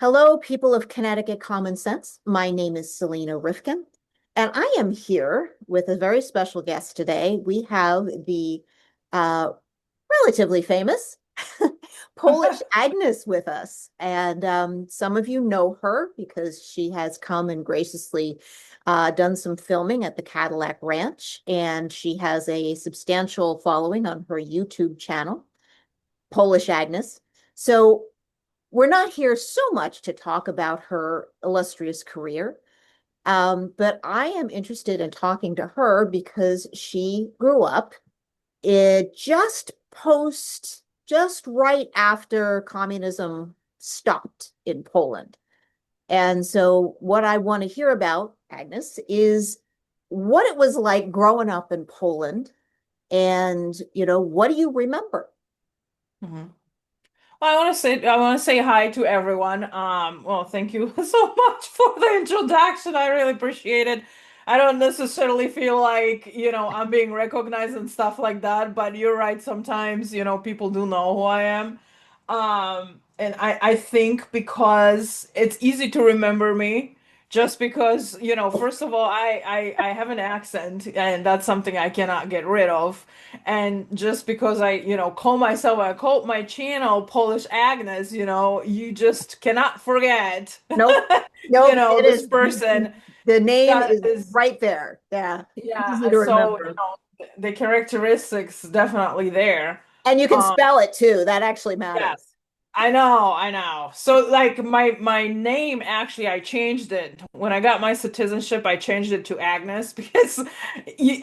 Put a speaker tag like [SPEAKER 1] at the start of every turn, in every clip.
[SPEAKER 1] Hello, people of Connecticut Common Sense. My name is Selena Rifkin, and I am here with a very special guest today. We have the uh, relatively famous Polish Agnes with us. And some of you know her because she has come and graciously done some filming at the Cadillac Ranch, and she has a substantial following on her YouTube channel, Polish Agnes. So we're not here so much to talk about her illustrious career, but I am interested in talking to her because she grew up just right after communism stopped in Poland. And so, what I want to hear about, Agnes, is what it was like growing up in Poland. And, what do you remember?
[SPEAKER 2] Mhm. Well, I want to say hi to everyone. Well, thank you so much for the introduction. I really appreciate it. I don't necessarily feel like, I'm being recognized and stuff like that, but you're right. Sometimes, people do know who I am. And I think because it's easy to remember me, just because, first of all, I have an accent and that's something I cannot get rid of. And just because I call my channel Polish Agnes, you just cannot forget,
[SPEAKER 1] Nope. Nope. It
[SPEAKER 2] this
[SPEAKER 1] is
[SPEAKER 2] person
[SPEAKER 1] the name
[SPEAKER 2] that
[SPEAKER 1] is
[SPEAKER 2] is,
[SPEAKER 1] right there. Yeah. Easy
[SPEAKER 2] yeah.
[SPEAKER 1] to
[SPEAKER 2] So,
[SPEAKER 1] remember.
[SPEAKER 2] the characteristics definitely there.
[SPEAKER 1] And you can
[SPEAKER 2] Um,
[SPEAKER 1] spell it too. That actually matters.
[SPEAKER 2] yes, I know. So, like my name actually, I changed it when I got my citizenship. I changed it to Agnes because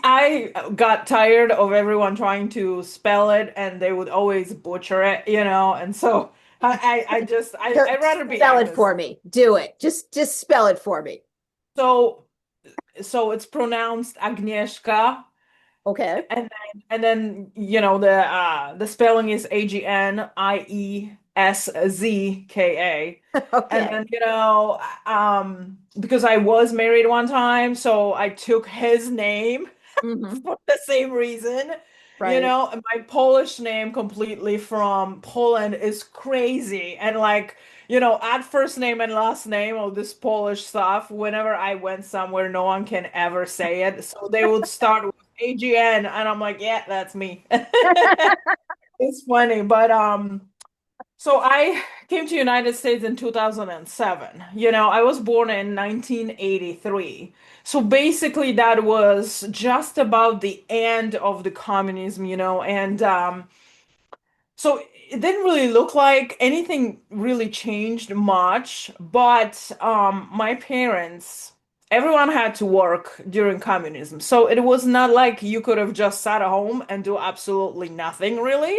[SPEAKER 2] I got tired of everyone trying to spell it, and they would always butcher it, and so I'd rather be
[SPEAKER 1] Spell it
[SPEAKER 2] Agnes.
[SPEAKER 1] for me. Do it. Just spell it for me.
[SPEAKER 2] So it's pronounced Agnieszka,
[SPEAKER 1] Okay.
[SPEAKER 2] and then the spelling is Agnieszka. And
[SPEAKER 1] Okay.
[SPEAKER 2] then, because I was married one time, so I took his name
[SPEAKER 1] Hmm.
[SPEAKER 2] for the same reason.
[SPEAKER 1] Right.
[SPEAKER 2] And my Polish name completely from Poland is crazy. And like, add first name and last name of this Polish stuff. Whenever I went somewhere, no one can ever say it. So they would start with AGN, and I'm like, yeah, that's me. It's funny, but so I came to United States in 2007. I was born in 1983. So basically that was just about the end of the communism, and so it didn't really look like anything really changed much, but my parents, everyone had to work during communism. So it was not like you could have just sat at home and do absolutely nothing really,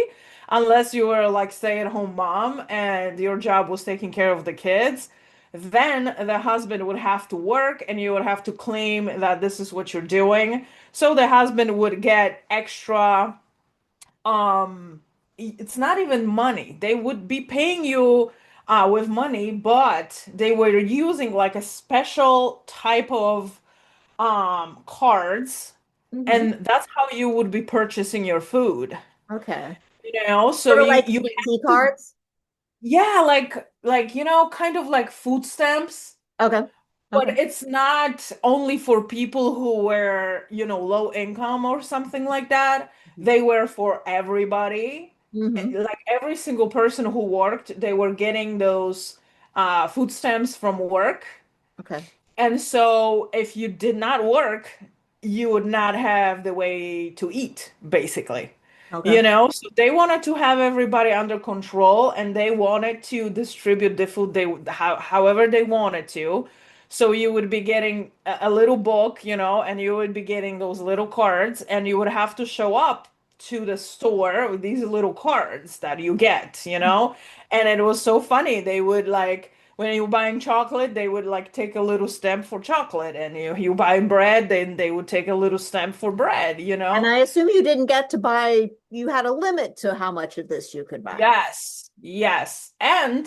[SPEAKER 2] unless you were like stay-at-home mom and your job was taking care of the kids. Then the husband would have to work and you would have to claim that this is what you're doing. So the husband would get extra it's not even money. They would be paying you with money, but they were using like a special type of cards,
[SPEAKER 1] Hmm.
[SPEAKER 2] and that's how you would be purchasing your food.
[SPEAKER 1] Okay.
[SPEAKER 2] So
[SPEAKER 1] Sort of
[SPEAKER 2] you
[SPEAKER 1] like
[SPEAKER 2] you
[SPEAKER 1] ET
[SPEAKER 2] have to,
[SPEAKER 1] cards.
[SPEAKER 2] yeah, like kind of like food stamps.
[SPEAKER 1] Okay.
[SPEAKER 2] But
[SPEAKER 1] Okay.
[SPEAKER 2] it's not only for people who were, low income or something like that. They were for everybody.
[SPEAKER 1] Hmm.
[SPEAKER 2] Like every single person who worked, they were getting those food stamps from work.
[SPEAKER 1] Okay.
[SPEAKER 2] And so if you did not work, you would not have the way to eat, basically.
[SPEAKER 1] Okay.
[SPEAKER 2] So they wanted to have everybody under control and they wanted to distribute the food however they wanted to. So you would be getting a little book, and you would be getting those little cards and you would have to show up to the store with these little cards that you get. And it was so funny. They would like when you buying chocolate, they would like take a little stamp for chocolate, and you buy bread, then they would take a little stamp for bread.
[SPEAKER 1] And I assume you didn't get to buy, you had a limit to how much of this you could buy.
[SPEAKER 2] Yes, yes. And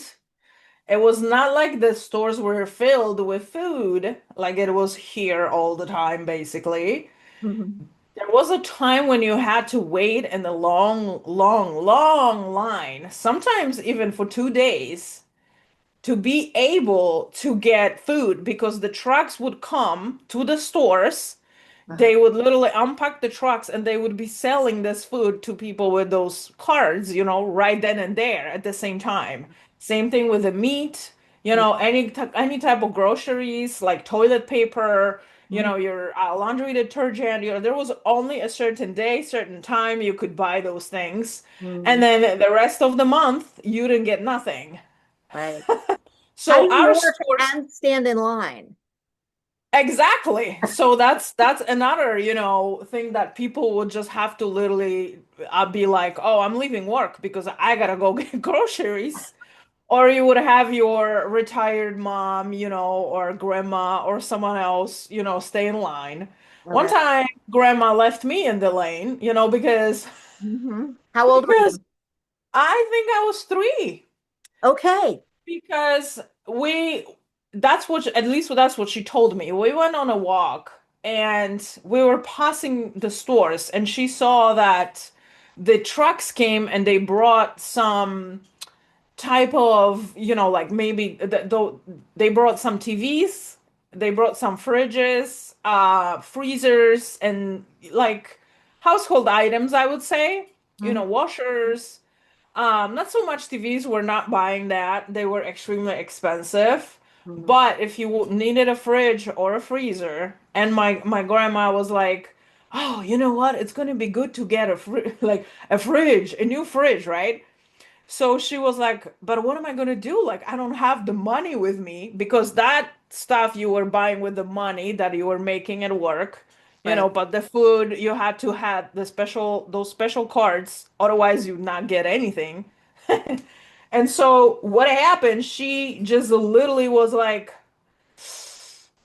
[SPEAKER 2] it was not like the stores were filled with food, like it was here all the time, basically.
[SPEAKER 1] Hmm.
[SPEAKER 2] There was a time when you had to wait in the long, long, long line, sometimes even for 2 days, to be able to get food because the trucks would come to the stores.
[SPEAKER 1] Uh-huh.
[SPEAKER 2] They would literally unpack the trucks and they would be selling this food to people with those cards, right then and there at the same time. Same thing with the meat,
[SPEAKER 1] Yeah.
[SPEAKER 2] any type of groceries like toilet paper,
[SPEAKER 1] Mhm.
[SPEAKER 2] your laundry detergent, there was only a certain day, certain time you could buy those things. And
[SPEAKER 1] Mhm.
[SPEAKER 2] then the rest of the month, you didn't get nothing.
[SPEAKER 1] Right. How do
[SPEAKER 2] So
[SPEAKER 1] you
[SPEAKER 2] our
[SPEAKER 1] work
[SPEAKER 2] stores.
[SPEAKER 1] and stand in line?
[SPEAKER 2] Exactly. So that's another, thing that people would just have to literally be like, "Oh, I'm leaving work because I gotta go get groceries." Or you would have your retired mom, or grandma or someone else, stay in line. One
[SPEAKER 1] Okay.
[SPEAKER 2] time, grandma left me in the lane, because
[SPEAKER 1] How old were
[SPEAKER 2] because
[SPEAKER 1] you?
[SPEAKER 2] I think I was 3.
[SPEAKER 1] Okay.
[SPEAKER 2] Because we, at least that's what she told me. We went on a walk and we were passing the stores, and she saw that the trucks came and they brought some type of, like maybe they brought some TVs, they brought some fridges, freezers, and like household items, I would say,
[SPEAKER 1] Mhm.
[SPEAKER 2] washers. Not so much TVs. We're not buying that. They were extremely expensive.
[SPEAKER 1] Mhm.
[SPEAKER 2] But if you needed a fridge or a freezer, and my grandma was like, "Oh, you know what? It's gonna be good to get a like a fridge, a new fridge, right?" So she was like, "But what am I gonna do? Like, I don't have the money with me because that stuff you were buying with the money that you were making at work,
[SPEAKER 1] Right.
[SPEAKER 2] but the food you had to have those special cards, otherwise you'd not get anything." And so what happened, she just literally was like,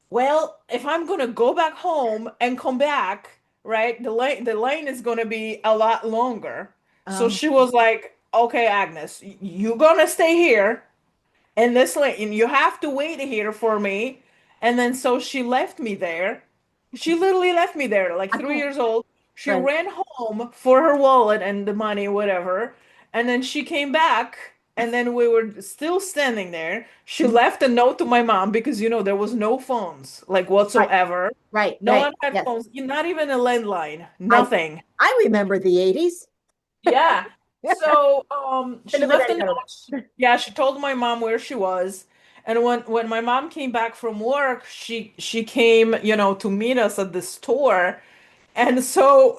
[SPEAKER 2] "Well, if I'm gonna go back home and come back, right, the lane is gonna be a lot longer." So
[SPEAKER 1] Um,
[SPEAKER 2] she was like, "Okay, Agnes, you're gonna stay here in this lane, and you have to wait here for me." And then so she left me there. She literally left me there, like 3 years old. She
[SPEAKER 1] right.
[SPEAKER 2] ran home for her wallet and the money, whatever. And then she came back, and then we were still standing there. She
[SPEAKER 1] Mhm.
[SPEAKER 2] left a note to my mom because, there was no phones, like
[SPEAKER 1] Right.
[SPEAKER 2] whatsoever.
[SPEAKER 1] Right.
[SPEAKER 2] No
[SPEAKER 1] Right.
[SPEAKER 2] one had
[SPEAKER 1] Yes.
[SPEAKER 2] phones, not even a landline,
[SPEAKER 1] I
[SPEAKER 2] nothing.
[SPEAKER 1] I remember the 80s.
[SPEAKER 2] Yeah. So,
[SPEAKER 1] Couldn't
[SPEAKER 2] she
[SPEAKER 1] have been
[SPEAKER 2] left a
[SPEAKER 1] any better
[SPEAKER 2] note.
[SPEAKER 1] then.
[SPEAKER 2] Yeah, she told my mom where she was. And when my mom came back from work, she came, to meet us at the store. And so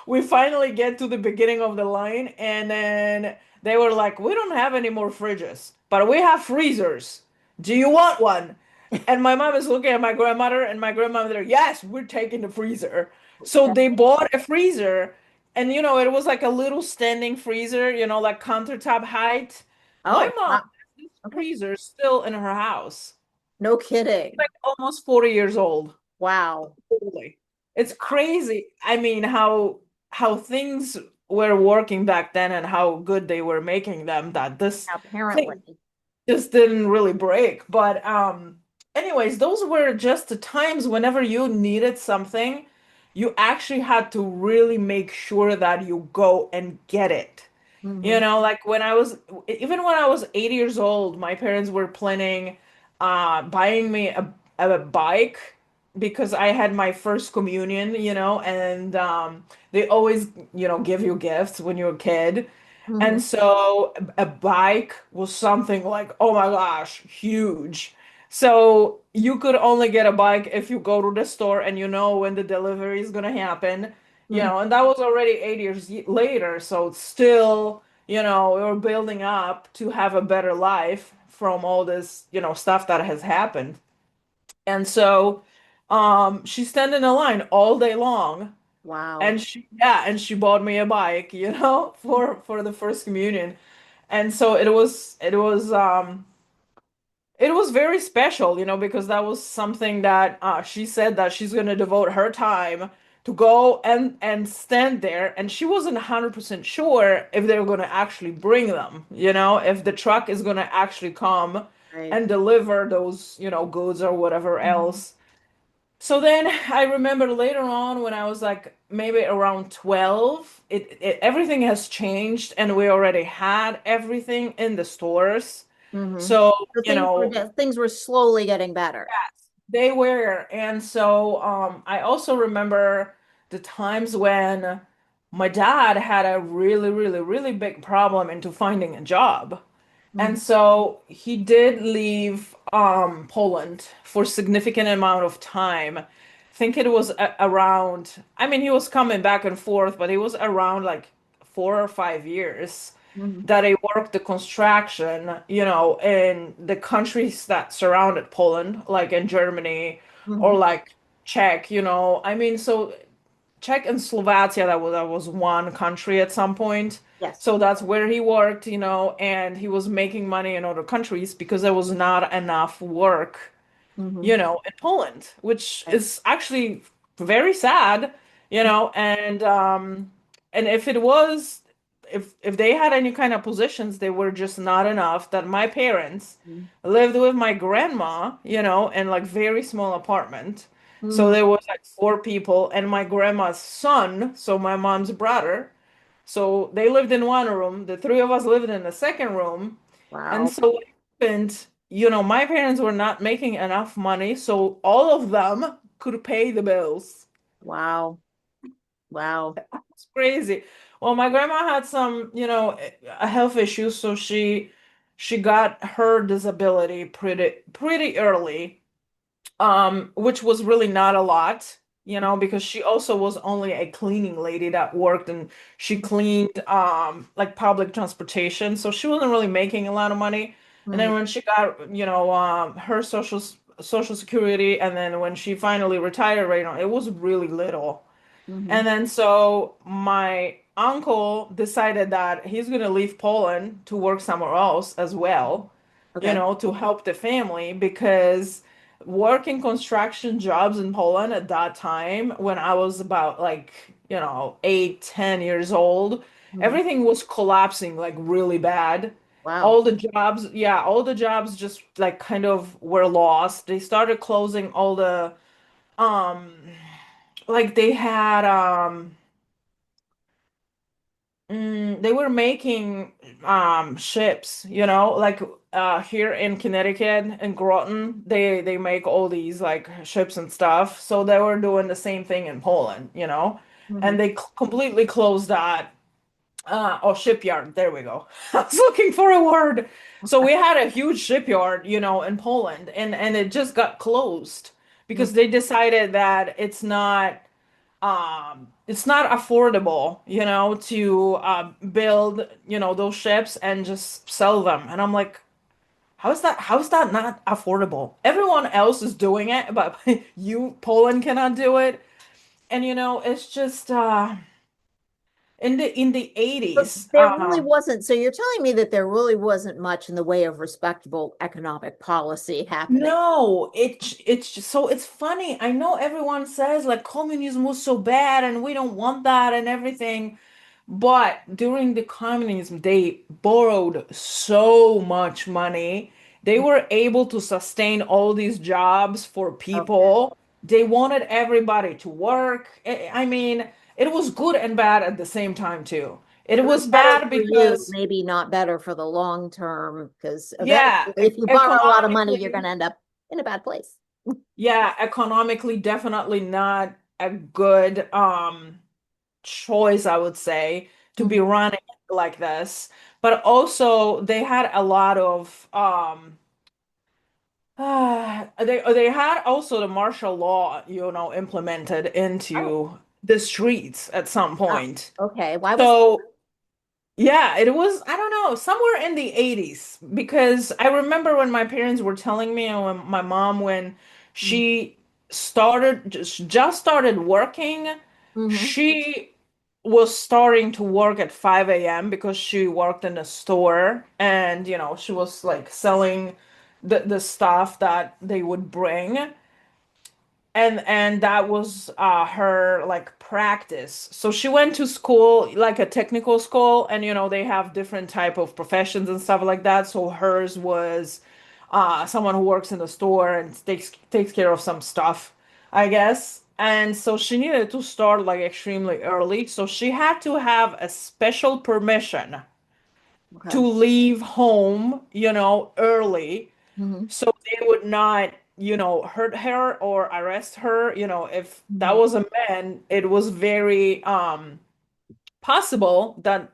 [SPEAKER 2] we finally get to the beginning of the line, and then they were like, "We don't have any more fridges, but we have freezers. Do you want one?" And my mom is looking at my grandmother, and my grandmother, "Yes, we're taking the freezer." So they bought a freezer, and it was like a little standing freezer, like countertop height. My
[SPEAKER 1] Oh,
[SPEAKER 2] mom
[SPEAKER 1] wow.
[SPEAKER 2] has this
[SPEAKER 1] Okay.
[SPEAKER 2] freezer still in her house,
[SPEAKER 1] No kidding.
[SPEAKER 2] like almost 40 years old.
[SPEAKER 1] Wow.
[SPEAKER 2] Totally. It's
[SPEAKER 1] Wow.
[SPEAKER 2] crazy. I mean, how things were working back then and how good they were making them, that this thing
[SPEAKER 1] Apparently.
[SPEAKER 2] just didn't really break. But anyways, those were just the times whenever you needed something, you actually had to really make sure that you go and get it.
[SPEAKER 1] Hmm.
[SPEAKER 2] Like even when I was 8 years old, my parents were planning buying me a bike because I had my first communion, and they always, give you gifts when you're a kid.
[SPEAKER 1] Hmm.
[SPEAKER 2] And so a bike was something like, oh my gosh, huge. So you could only get a bike if you go to the store and you know when the delivery is gonna happen,
[SPEAKER 1] Hmm.
[SPEAKER 2] and that was already 8 years later. So it's still, we were building up to have a better life from all this, stuff that has happened. And so she's standing in line all day long,
[SPEAKER 1] Wow.
[SPEAKER 2] and she bought me a bike, for the first communion. And so it was very special, because that was something that she said that she's going to devote her time to go and stand there, and she wasn't 100% sure if they were going to actually bring them, if the truck is going to actually come
[SPEAKER 1] Right.
[SPEAKER 2] and deliver those, goods or whatever
[SPEAKER 1] Mhm.
[SPEAKER 2] else. So then I remember later on when I was like maybe around 12, everything has changed and we already had everything in the stores.
[SPEAKER 1] Hmm.
[SPEAKER 2] So,
[SPEAKER 1] So
[SPEAKER 2] you know,
[SPEAKER 1] things were slowly getting better.
[SPEAKER 2] they were. And so I also remember the times when my dad had a really, really, really big problem into finding a job.
[SPEAKER 1] Hmm.
[SPEAKER 2] And so he did leave Poland for significant amount of time. I think it was around, I mean, he was coming back and forth, but it was around like 4 or 5 years
[SPEAKER 1] Hmm.
[SPEAKER 2] that he worked the construction, in the countries that surrounded Poland, like in Germany or
[SPEAKER 1] Hmm.
[SPEAKER 2] like Czech, I mean, so Czech and Slovakia, that was one country at some point.
[SPEAKER 1] Yes.
[SPEAKER 2] So that's where he worked, and he was making money in other countries because there was not enough work,
[SPEAKER 1] Hmm.
[SPEAKER 2] in Poland, which
[SPEAKER 1] Right.
[SPEAKER 2] is actually very sad, and if they had any kind of positions, they were just not enough that my parents lived with my grandma, in like very small apartment. So
[SPEAKER 1] Hmm.
[SPEAKER 2] there was like four people and my grandma's son, so my mom's brother. So they lived in one room. The three of us lived in the second room. And
[SPEAKER 1] Wow.
[SPEAKER 2] so what happened, my parents were not making enough money, so all of them could pay the bills.
[SPEAKER 1] Wow. Wow.
[SPEAKER 2] It's crazy. Well, my grandma had some, a health issue, so she got her disability pretty early, which was really not a lot, because she also was only a cleaning lady that worked and she cleaned like public transportation, so she wasn't really making a lot of money. And
[SPEAKER 1] Hmm.
[SPEAKER 2] then when she got, her social security, and then when she finally retired, right now, it was really little.
[SPEAKER 1] Hmm.
[SPEAKER 2] And then so my uncle decided that he's going to leave Poland to work somewhere else as well,
[SPEAKER 1] Okay.
[SPEAKER 2] to help the family because working construction jobs in Poland at that time when I was about like, 8, 10 years old,
[SPEAKER 1] Hmm.
[SPEAKER 2] everything was collapsing like really bad.
[SPEAKER 1] Wow.
[SPEAKER 2] All the jobs just like kind of were lost. They started closing all the um like they had they were making ships, like here in Connecticut and Groton, they make all these like ships and stuff. So they were doing the same thing in Poland,
[SPEAKER 1] Hmm.
[SPEAKER 2] and they completely closed that or shipyard. There we go. I was looking for a word. So we had a huge shipyard, in Poland, and it just got closed because they decided that it's not affordable, to build, those ships and just sell them. And I'm like, how is that not affordable? Everyone else is doing it, but Poland cannot do it. And it's just in the
[SPEAKER 1] But
[SPEAKER 2] 80s.
[SPEAKER 1] there really wasn't, so you're telling me that there really wasn't much in the way of respectable economic policy happening.
[SPEAKER 2] No, it's just, so it's funny. I know everyone says like communism was so bad and we don't want that and everything. But during the communism, they borrowed so much money. They were able to sustain all these jobs for
[SPEAKER 1] Okay.
[SPEAKER 2] people. They wanted everybody to work. I mean, it was good and bad at the same time too. It
[SPEAKER 1] It was
[SPEAKER 2] was
[SPEAKER 1] better
[SPEAKER 2] bad
[SPEAKER 1] for you,
[SPEAKER 2] because,
[SPEAKER 1] maybe not better for the long term, because
[SPEAKER 2] yeah,
[SPEAKER 1] eventually, if you borrow a lot of money, you're going
[SPEAKER 2] economically,
[SPEAKER 1] to end up in a bad place.
[SPEAKER 2] yeah, economically, definitely not a good choice, I would say, to be
[SPEAKER 1] Mhm.
[SPEAKER 2] running like this. But also they had a lot of they had also the martial law, implemented
[SPEAKER 1] Oh,
[SPEAKER 2] into the streets at some
[SPEAKER 1] ah,
[SPEAKER 2] point.
[SPEAKER 1] okay. Why was
[SPEAKER 2] So yeah, it was, I don't know, somewhere in the 80s because I remember when my parents were telling me and when my mom when
[SPEAKER 1] that?
[SPEAKER 2] she just started working,
[SPEAKER 1] Mm-hmm.
[SPEAKER 2] she was starting to work at 5 a.m. because she worked in a store and she was like selling the stuff that they would bring, and that was her like practice. So she went to school, like a technical school, and they have different type of professions and stuff like that. So hers was someone who works in the store and takes care of some stuff, I guess. And so she needed to start like extremely early, so she had to have a special permission
[SPEAKER 1] Okay.
[SPEAKER 2] to leave home, early
[SPEAKER 1] Hmm.
[SPEAKER 2] so they would not, hurt her or arrest her. If that
[SPEAKER 1] Hmm.
[SPEAKER 2] was a man, it was very possible that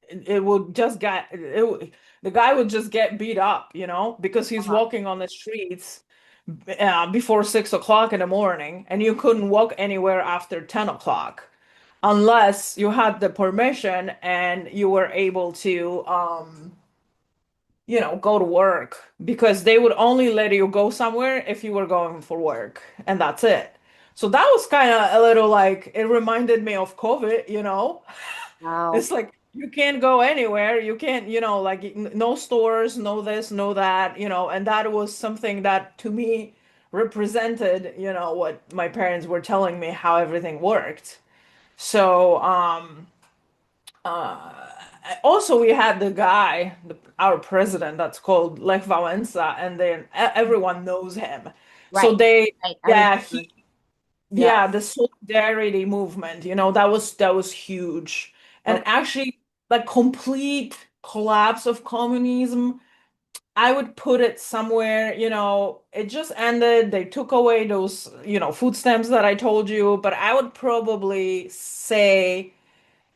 [SPEAKER 2] it would just the guy would just get beat up, because he's
[SPEAKER 1] Uh-huh.
[SPEAKER 2] walking on the streets before 6 o'clock in the morning, and you couldn't walk anywhere after 10 o'clock unless you had the permission and you were able to go to work, because they would only let you go somewhere if you were going for work, and that's it. So that was kind of a little like, it reminded me of COVID.
[SPEAKER 1] Wow.
[SPEAKER 2] It's like you can't go anywhere. You can't, like no stores, no this, no that, and that was something that to me represented, what my parents were telling me how everything worked. So, uh, also we had the guy, our president, that's called Lech Wałęsa, and then everyone knows him. So
[SPEAKER 1] Right. Right. I
[SPEAKER 2] yeah,
[SPEAKER 1] remember. Yeah.
[SPEAKER 2] yeah, the solidarity movement, that was huge. And
[SPEAKER 1] Okay.
[SPEAKER 2] actually, like complete collapse of communism, I would put it somewhere, it just ended. They took away those, food stamps that I told you, but I would probably say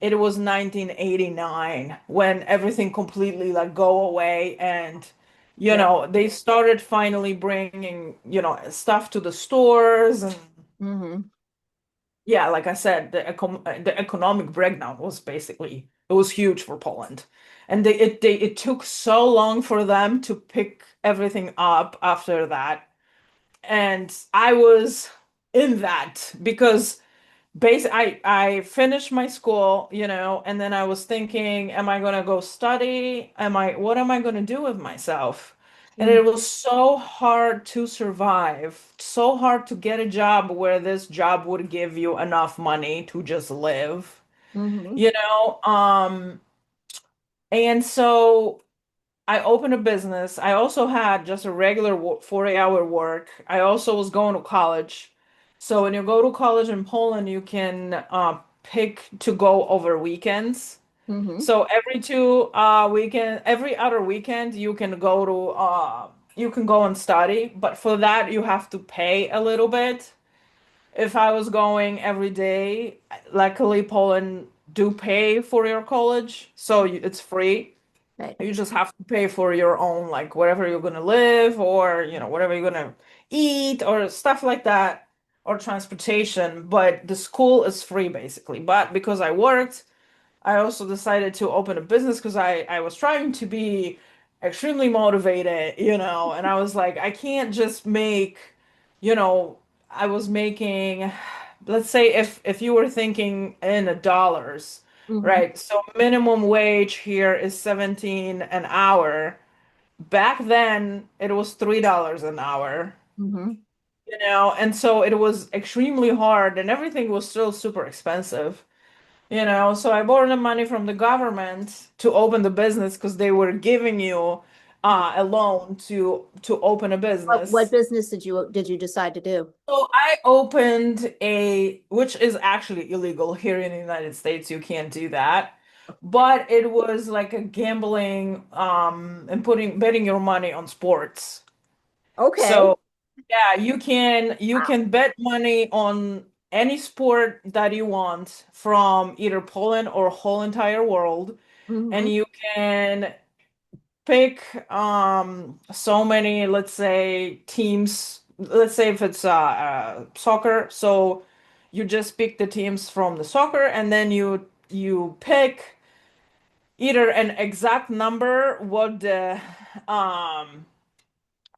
[SPEAKER 2] it was 1989 when everything completely like go away, and
[SPEAKER 1] Yeah.
[SPEAKER 2] they started finally bringing, stuff to the stores. And
[SPEAKER 1] Hmm.
[SPEAKER 2] yeah, like I said, the economic breakdown was basically, it was huge for Poland. And it took so long for them to pick everything up after that. And I was in that because I finished my school, and then I was thinking, am I gonna go study? What am I gonna do with myself? And
[SPEAKER 1] Hmm.
[SPEAKER 2] it was so hard to survive, so hard to get a job where this job would give you enough money to just live,
[SPEAKER 1] Hmm.
[SPEAKER 2] you know? And so I opened a business. I also had just a regular 40-hour work. I also was going to college. So when you go to college in Poland, you can pick to go over weekends.
[SPEAKER 1] Hmm.
[SPEAKER 2] So every other weekend, you can go and study, but for that you have to pay a little bit. If I was going every day, luckily Poland do pay for your college, so it's free.
[SPEAKER 1] Right.
[SPEAKER 2] You just have to pay for your own, like wherever you're gonna live, or whatever you're gonna eat or stuff like that, or transportation. But the school is free basically. But because I worked, I also decided to open a business because I was trying to be extremely motivated, and I was like, I can't just make, you know, I was making, let's say if you were thinking in dollars,
[SPEAKER 1] Hmm.
[SPEAKER 2] right? So minimum wage here is 17 an hour. Back then it was $3 an hour,
[SPEAKER 1] Hmm.
[SPEAKER 2] and so it was extremely hard and everything was still super expensive. So I borrowed the money from the government to open the business because they were giving you a loan to open a
[SPEAKER 1] What
[SPEAKER 2] business.
[SPEAKER 1] business did you decide to do?
[SPEAKER 2] So I opened which is actually illegal here in the United States. You can't do that. But it was like a gambling, and betting your money on sports.
[SPEAKER 1] Okay.
[SPEAKER 2] So yeah, you can bet money on any sport that you want from either Poland or whole entire world,
[SPEAKER 1] Hmm.
[SPEAKER 2] and you can pick so many, let's say teams. Let's say if it's soccer, so you just pick the teams from the soccer, and then you pick either an exact number what the um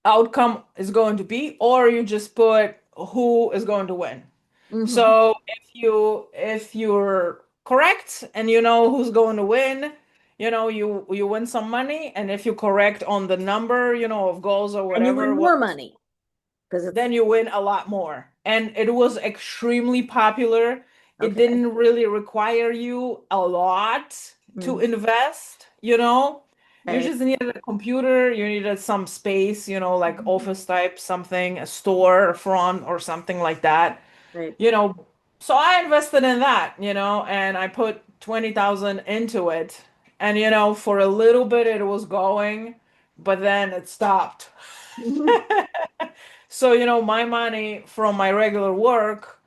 [SPEAKER 2] outcome is going to be, or you just put who is going to win.
[SPEAKER 1] Hmm.
[SPEAKER 2] So if you're correct and you know who's going to win, you win some money, and if you're correct on the number, of goals or
[SPEAKER 1] And you win
[SPEAKER 2] whatever,
[SPEAKER 1] more money because it's
[SPEAKER 2] then you win a lot more. And it was extremely popular. It
[SPEAKER 1] okay.
[SPEAKER 2] didn't really require you a lot to
[SPEAKER 1] Hmm.
[SPEAKER 2] invest, you know? You
[SPEAKER 1] Right.
[SPEAKER 2] just needed a computer, you needed some space, like
[SPEAKER 1] Mhm.
[SPEAKER 2] office type something, a store front or something like that.
[SPEAKER 1] Right.
[SPEAKER 2] You know, so I invested in that, and I put 20,000 into it. And for a little bit it was going, but then it stopped.
[SPEAKER 1] Mhm.
[SPEAKER 2] So, my money from my regular work,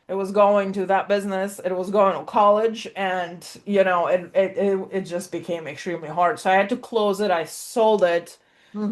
[SPEAKER 2] it was going to that business, it was going to college, and it just became extremely hard. So I had to close it. I sold it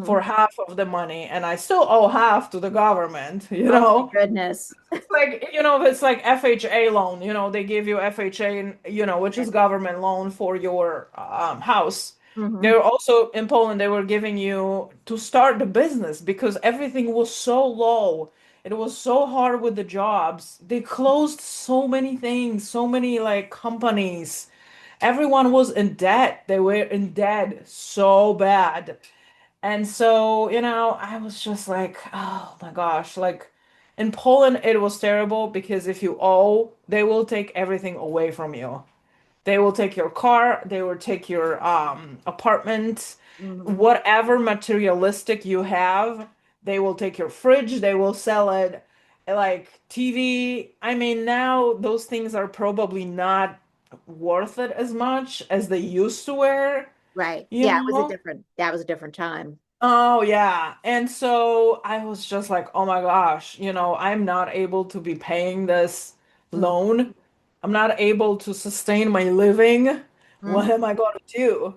[SPEAKER 2] for
[SPEAKER 1] Mhm.
[SPEAKER 2] half of the money, and I still owe half to the government,
[SPEAKER 1] Oh my goodness.
[SPEAKER 2] It's like, it's like FHA loan, they give you FHA, which
[SPEAKER 1] Yeah.
[SPEAKER 2] is government loan for your house. They
[SPEAKER 1] Mhm.
[SPEAKER 2] were also in Poland, they were giving you to start the business because everything was so low. It was so hard with the jobs. They closed so many things, so many like companies. Everyone was in debt. They were in debt so bad. And so, I was just like, oh my gosh, like in Poland, it was terrible because if you owe, they will take everything away from you. They will take your car, they will take your apartment,
[SPEAKER 1] Mhm.
[SPEAKER 2] whatever materialistic you have, they will take your fridge, they will sell it, like TV. I mean, now those things are probably not worth it as much as they used to wear,
[SPEAKER 1] Right.
[SPEAKER 2] you
[SPEAKER 1] Yeah, it was a
[SPEAKER 2] know?
[SPEAKER 1] different, that was a different time.
[SPEAKER 2] Oh yeah. And so I was just like, oh my gosh, I'm not able to be paying this
[SPEAKER 1] Mhm.
[SPEAKER 2] loan. I'm not able to sustain my living. What
[SPEAKER 1] Mhm.
[SPEAKER 2] am I going to do?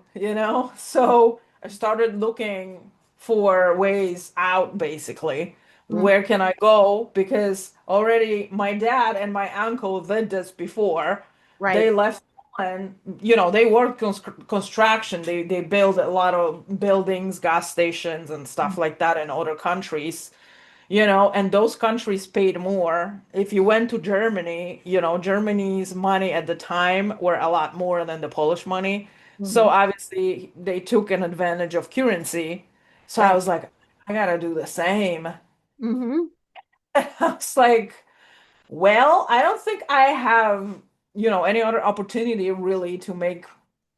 [SPEAKER 2] So I started looking for ways out, basically.
[SPEAKER 1] Mhm.
[SPEAKER 2] Where can I go? Because already my dad and my uncle did this before. They
[SPEAKER 1] Right.
[SPEAKER 2] left and they work construction. They build a lot of buildings, gas stations, and stuff like that in other countries. And those countries paid more. If you went to Germany, Germany's money at the time were a lot more than the Polish money. So
[SPEAKER 1] Mhm.
[SPEAKER 2] obviously they took an advantage of currency. So I
[SPEAKER 1] Right.
[SPEAKER 2] was like, I gotta do the same.
[SPEAKER 1] Mhm.
[SPEAKER 2] I was like, well, I don't think I have, any other opportunity really to make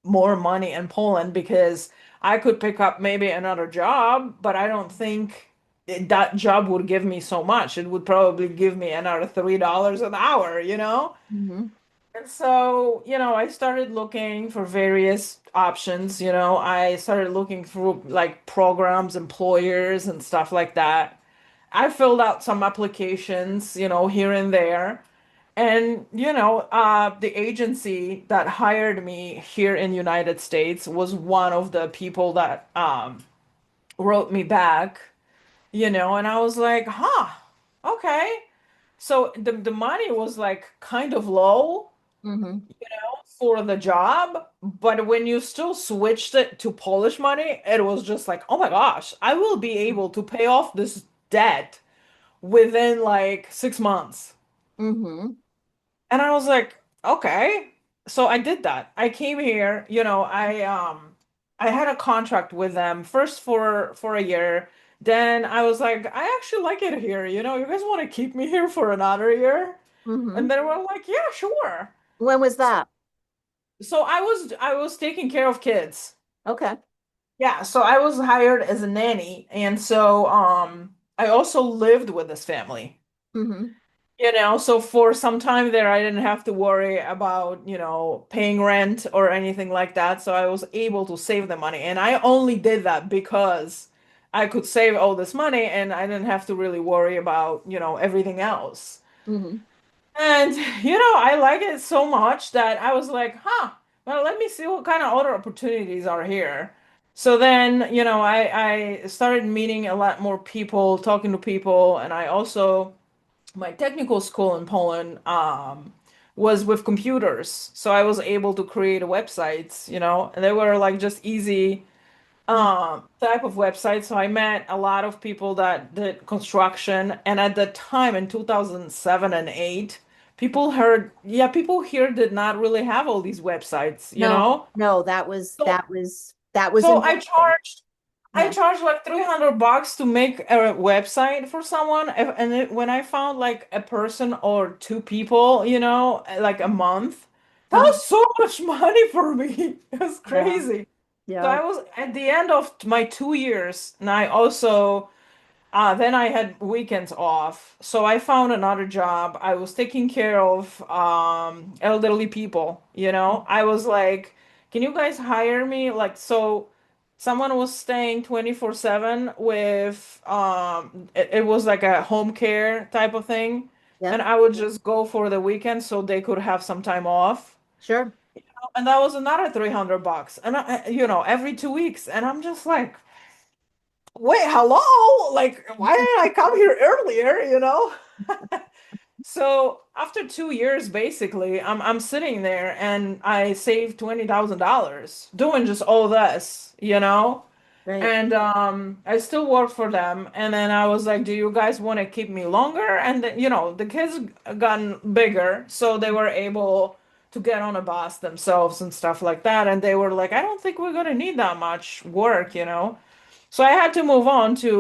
[SPEAKER 2] more money in Poland because I could pick up maybe another job, but I don't think that job would give me so much. It would probably give me another $3 an hour.
[SPEAKER 1] Mhm.
[SPEAKER 2] And so, I started looking for various options, I started looking through like programs, employers and stuff like that. I filled out some applications, here and there. And, the agency that hired me here in United States was one of the people that wrote me back, and I was like, huh, okay. So the money was like kind of low
[SPEAKER 1] Mhm.
[SPEAKER 2] for the job, but when you still switched it to Polish money, it was just like, oh my gosh, I will be able to pay off this debt within like 6 months.
[SPEAKER 1] Mhm.
[SPEAKER 2] And I was like, okay. So I did that. I came here, I had a contract with them first for a year. Then I was like, I actually like it here. You guys want to keep me here for another year? And
[SPEAKER 1] Mhm.
[SPEAKER 2] then we're like, yeah, sure.
[SPEAKER 1] When was
[SPEAKER 2] So,
[SPEAKER 1] that?
[SPEAKER 2] so I was taking care of kids.
[SPEAKER 1] Okay.
[SPEAKER 2] Yeah, so I was hired as a nanny, and so I also lived with this family.
[SPEAKER 1] Mhm.
[SPEAKER 2] So for some time there, I didn't have to worry about, paying rent or anything like that. So I was able to save the money. And I only did that because I could save all this money and I didn't have to really worry about, everything else.
[SPEAKER 1] Mhm.
[SPEAKER 2] And, I like it so much that I was like, huh, well, let me see what kind of other opportunities are here. So then, I started meeting a lot more people, talking to people, and I also my technical school in Poland was with computers. So I was able to create websites, and they were like just easy
[SPEAKER 1] Mhm.
[SPEAKER 2] type of websites. So I met a lot of people that did construction. And at the time in 2007 and 8, people here did not really have all these websites.
[SPEAKER 1] No, no, that was
[SPEAKER 2] So,
[SPEAKER 1] that was that was
[SPEAKER 2] so
[SPEAKER 1] amazing.
[SPEAKER 2] I
[SPEAKER 1] Yeah.
[SPEAKER 2] charged like $300 to make a website for someone, when I found like a person or two people, like a month, that
[SPEAKER 1] Mhm.
[SPEAKER 2] was so much money for me. It was
[SPEAKER 1] Yeah.
[SPEAKER 2] crazy. So
[SPEAKER 1] Yeah.
[SPEAKER 2] I was at the end of my 2 years, and I also then I had weekends off. So I found another job. I was taking care of elderly people. I was like, can you guys hire me? Like, so someone was staying 24/7 with it was like a home care type of thing.
[SPEAKER 1] Yeah,
[SPEAKER 2] And I would just go for the weekend so they could have some time off.
[SPEAKER 1] sure.
[SPEAKER 2] And that was another $300. And every 2 weeks. And I'm just like, wait, hello? Like, why didn't I come here earlier, So after 2 years, basically, I'm sitting there and I saved $20,000 doing just all this.
[SPEAKER 1] Right.
[SPEAKER 2] And I still work for them. And then I was like, do you guys want to keep me longer? And the kids gotten bigger, so they were able to get on a bus themselves and stuff like that. And they were like, I don't think we're gonna need that much work. So I had to move on to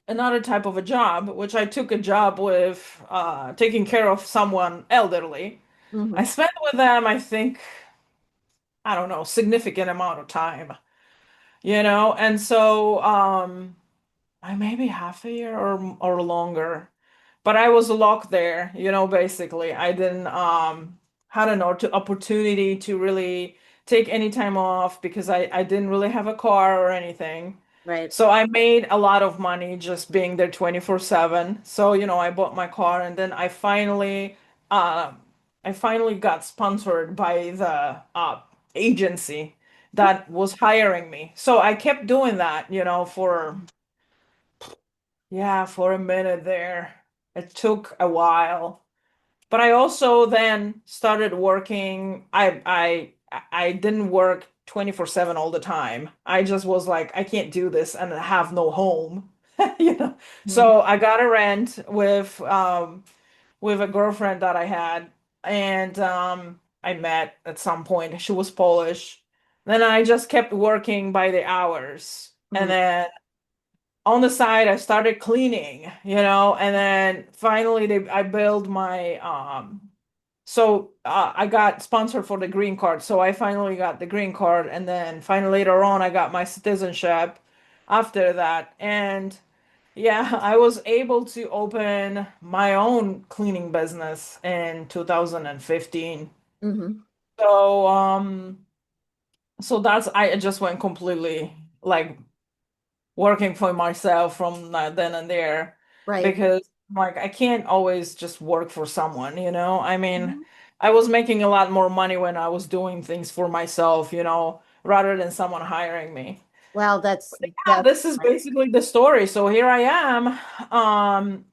[SPEAKER 2] another type of a job, which I took a job with taking care of someone elderly. I
[SPEAKER 1] Hmm.
[SPEAKER 2] spent with them, I think, I don't know, significant amount of time. And so I maybe half a year or longer. But I was locked there, basically. I didn't had an opportunity to really take any time off because I didn't really have a car or anything.
[SPEAKER 1] Right.
[SPEAKER 2] So I made a lot of money just being there 24/7. So, I bought my car and then uh I finally got sponsored by the agency that was hiring me. So I kept doing that, for a minute there. It took a while. But I also then started working. I didn't work 24/7 all the time. I just was like, I can't do this and have no home. You know.
[SPEAKER 1] Mhm.
[SPEAKER 2] So I got a rent with a girlfriend that I had and I met at some point. She was Polish. Then I just kept working by the hours. And
[SPEAKER 1] Mhm.
[SPEAKER 2] then on the side I started cleaning, and then finally I built my I got sponsored for the green card. So I finally got the green card and then finally later on I got my citizenship after that. And yeah, I was able to open my own cleaning business in 2015.
[SPEAKER 1] Mhm.
[SPEAKER 2] So so that's I just went completely like working for myself from then and there
[SPEAKER 1] Right.
[SPEAKER 2] because like I can't always just work for someone. I mean,
[SPEAKER 1] Mhm.
[SPEAKER 2] I was making a lot more money when I was doing things for myself, rather than someone hiring me.
[SPEAKER 1] Well,
[SPEAKER 2] Yeah, this is basically the story. So here I am.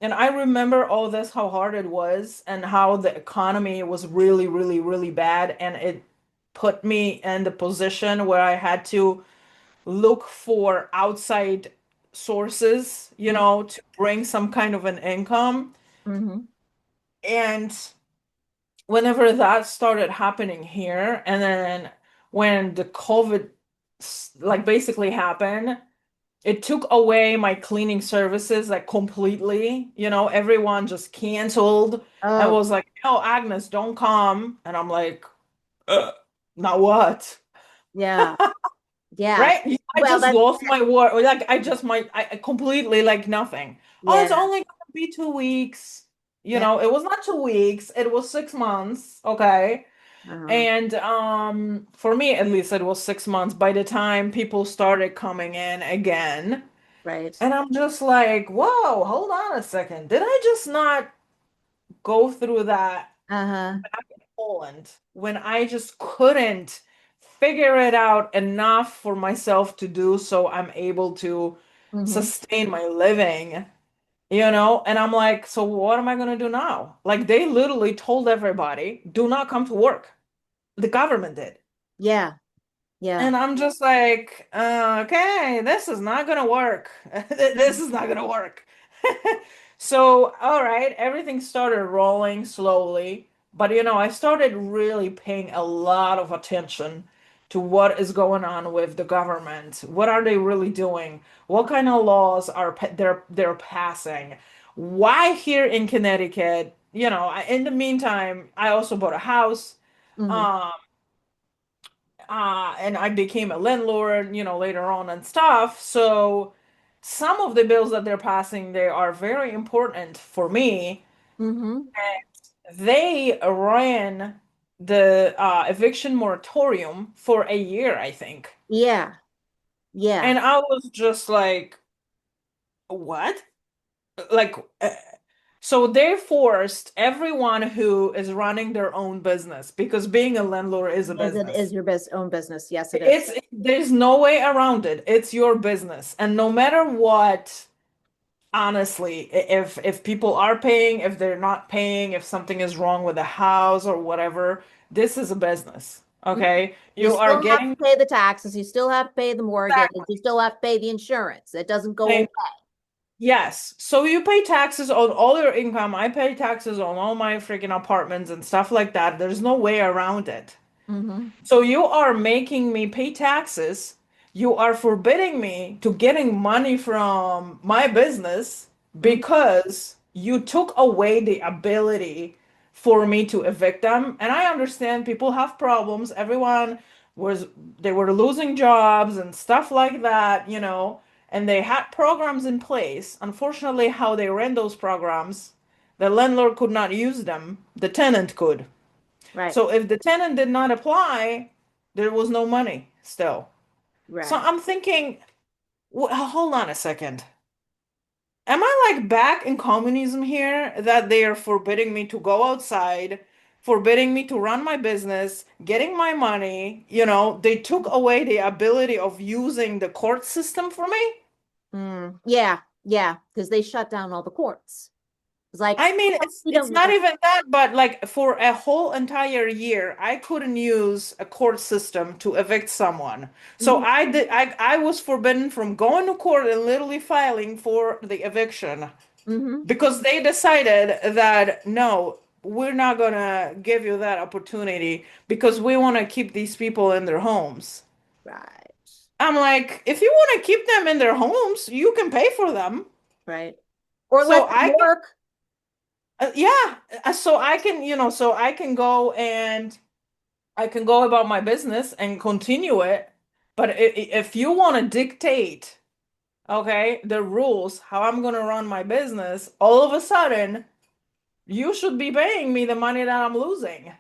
[SPEAKER 2] And I remember all this, how hard it was and how the economy was really, really, really bad. And it put me in the position where I had to look for outside sources, to bring some kind of an income.
[SPEAKER 1] Mm-hmm.
[SPEAKER 2] And whenever that started happening here, and then when the COVID like basically happened, it took away my cleaning services like completely. Everyone just canceled and
[SPEAKER 1] Oh,
[SPEAKER 2] was like, "Oh, Agnes, don't come." And I'm like, now what?
[SPEAKER 1] yeah. Yeah.
[SPEAKER 2] Right? I
[SPEAKER 1] Well,
[SPEAKER 2] just
[SPEAKER 1] that
[SPEAKER 2] lost my word. Like I completely like nothing. Oh, it's
[SPEAKER 1] yeah.
[SPEAKER 2] only gonna be 2 weeks.
[SPEAKER 1] Yeah.
[SPEAKER 2] It was not 2 weeks, it was 6 months. Okay.
[SPEAKER 1] Uh-huh.
[SPEAKER 2] And for me at least it was 6 months by the time people started coming in again.
[SPEAKER 1] Right.
[SPEAKER 2] And I'm just like, whoa, hold on a second. Did I just not go through that
[SPEAKER 1] Uh-huh.
[SPEAKER 2] Poland when I just couldn't figure it out enough for myself to do so I'm able to
[SPEAKER 1] Mm-hmm.
[SPEAKER 2] sustain my living? And I'm like, so what am I going to do now? Like they literally told everybody, do not come to work. The government did.
[SPEAKER 1] Yeah. Yeah.
[SPEAKER 2] And I'm just like, okay, this is not gonna work. This is not gonna work. So, all right, everything started rolling slowly, but I started really paying a lot of attention to what is going on with the government. What are they really doing? What kind of laws are they're passing? Why here in Connecticut? In the meantime, I also bought a house.
[SPEAKER 1] Mm-hmm.
[SPEAKER 2] Um, and I became a landlord, later on and stuff. So some of the bills that they're passing, they are very important for me.
[SPEAKER 1] Mm-hmm.
[SPEAKER 2] They ran. the eviction moratorium for a year, I think.
[SPEAKER 1] Yeah. Yeah.
[SPEAKER 2] And I was just like, what? Like, so they forced everyone who is running their own business because being a landlord is a
[SPEAKER 1] It
[SPEAKER 2] business.
[SPEAKER 1] is your best own business. Yes, it is.
[SPEAKER 2] There's no way around it. It's your business. And no matter what, honestly, if people are paying, if they're not paying, if something is wrong with the house or whatever, this is a business.
[SPEAKER 1] Mhm.
[SPEAKER 2] Okay?
[SPEAKER 1] You
[SPEAKER 2] You are
[SPEAKER 1] still have to
[SPEAKER 2] getting
[SPEAKER 1] pay the taxes. You still have to pay the mortgage.
[SPEAKER 2] exactly
[SPEAKER 1] You still have to pay the insurance. It doesn't go
[SPEAKER 2] same.
[SPEAKER 1] away.
[SPEAKER 2] Yes. So you pay taxes on all your income. I pay taxes on all my freaking apartments and stuff like that. There's no way around it.
[SPEAKER 1] Hmm.
[SPEAKER 2] So you are making me pay taxes. You are forbidding me to getting money from my business
[SPEAKER 1] Hmm.
[SPEAKER 2] because you took away the ability for me to evict them. And I understand people have problems. Everyone was they were losing jobs and stuff like that, and they had programs in place. Unfortunately, how they ran those programs, the landlord could not use them, the tenant could.
[SPEAKER 1] Right.
[SPEAKER 2] So if the tenant did not apply, there was no money still. So
[SPEAKER 1] Right.
[SPEAKER 2] I'm thinking, hold on a second. Am I like back in communism here that they are forbidding me to go outside, forbidding me to run my business, getting my money? They took away the ability of using the court system for me.
[SPEAKER 1] Mm. Yeah. Yeah. Because they shut down all the courts. It's like,
[SPEAKER 2] I mean,
[SPEAKER 1] oh,
[SPEAKER 2] it's
[SPEAKER 1] we
[SPEAKER 2] it's
[SPEAKER 1] don't need
[SPEAKER 2] not
[SPEAKER 1] them.
[SPEAKER 2] even that, but like for a whole entire year, I couldn't use a court system to evict someone. So
[SPEAKER 1] Hmm.
[SPEAKER 2] I was forbidden from going to court and literally filing for the eviction
[SPEAKER 1] Hmm.
[SPEAKER 2] because they decided that no, we're not gonna give you that opportunity because we want to keep these people in their homes.
[SPEAKER 1] Right.
[SPEAKER 2] I'm like, if you want to keep them in their homes, you can pay for them.
[SPEAKER 1] Right. Or
[SPEAKER 2] So
[SPEAKER 1] let them
[SPEAKER 2] I
[SPEAKER 1] work.
[SPEAKER 2] Yeah, so I can, so I can go and I can go about my business and continue it. But if you want to dictate, okay, the rules, how I'm going to run my business, all of a sudden, you should be paying me the money that I'm losing.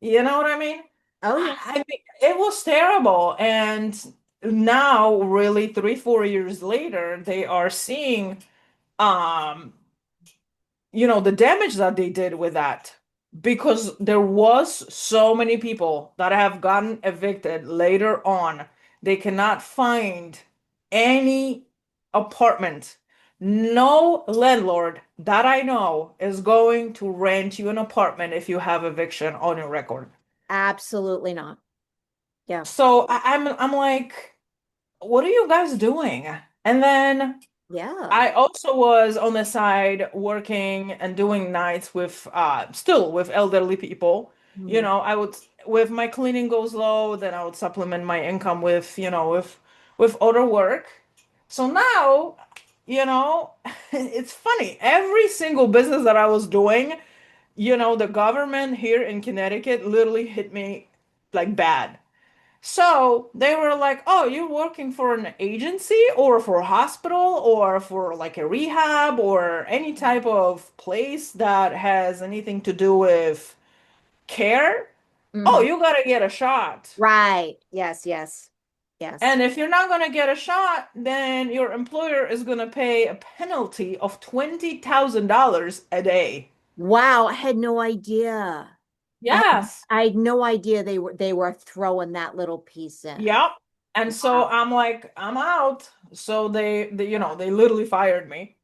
[SPEAKER 2] You know what I mean?
[SPEAKER 1] Oh, yeah.
[SPEAKER 2] I mean, it was terrible. And now, really, 3, 4 years later, they are seeing, um, the damage that they did with that because there was so many people that have gotten evicted later on. They cannot find any apartment. No landlord that I know is going to rent you an apartment if you have eviction on your record.
[SPEAKER 1] Absolutely not. Yeah.
[SPEAKER 2] So I'm like, what are you guys doing? And then
[SPEAKER 1] Yeah.
[SPEAKER 2] I also was on the side working and doing nights with still with elderly people.
[SPEAKER 1] Mhm.
[SPEAKER 2] I would with my cleaning goes low, then I would supplement my income with, with other work. So now, it's funny. Every single business that I was doing, the government here in Connecticut literally hit me like bad. So they were like, "Oh, you're working for an agency or for a hospital or for like a rehab or any type of place that has anything to do with care? Oh,
[SPEAKER 1] Hmm.
[SPEAKER 2] you gotta get a shot.
[SPEAKER 1] Right. Yes, yes. Yes.
[SPEAKER 2] And if you're not gonna get a shot, then your employer is gonna pay a penalty of $20,000 a day."
[SPEAKER 1] Wow, I had no idea.
[SPEAKER 2] Yes.
[SPEAKER 1] I had no idea they were throwing that little piece in.
[SPEAKER 2] Yep. And so
[SPEAKER 1] Wow.
[SPEAKER 2] I'm like, I'm out. So they literally fired me.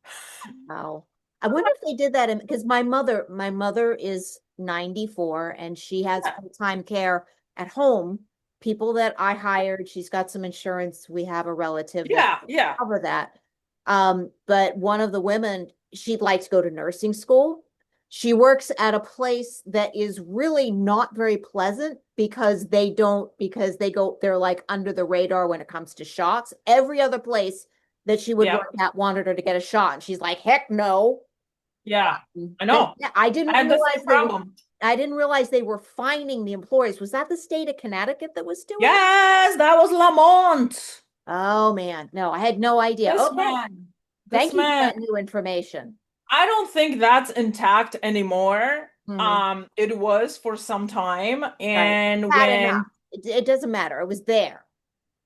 [SPEAKER 1] Wow. I wonder if they did that in because my mother is 94 and she has full-time care at home. People that I hired, she's got some insurance. We have a relative that
[SPEAKER 2] Yeah, yeah.
[SPEAKER 1] cover that. But one of the women, she'd like to go to nursing school. She works at a place that is really not very pleasant because they're like under the radar when it comes to shots. Every other place that she would
[SPEAKER 2] Yeah,
[SPEAKER 1] work at wanted her to get a shot. And she's like, heck no.
[SPEAKER 2] yeah. I
[SPEAKER 1] But
[SPEAKER 2] know.
[SPEAKER 1] yeah, I didn't
[SPEAKER 2] I had the same
[SPEAKER 1] realize they were
[SPEAKER 2] problem.
[SPEAKER 1] I didn't realize they were fining the employees. Was that the state of Connecticut that was doing it?
[SPEAKER 2] Yes, that was Lamont.
[SPEAKER 1] Oh man, no, I had no idea.
[SPEAKER 2] This
[SPEAKER 1] Okay.
[SPEAKER 2] man. This
[SPEAKER 1] Thank you for
[SPEAKER 2] man.
[SPEAKER 1] that new information.
[SPEAKER 2] I don't think that's intact anymore,
[SPEAKER 1] Hmm.
[SPEAKER 2] It was for some time,
[SPEAKER 1] Right.
[SPEAKER 2] and
[SPEAKER 1] Bad enough.
[SPEAKER 2] when
[SPEAKER 1] It doesn't matter. It was there.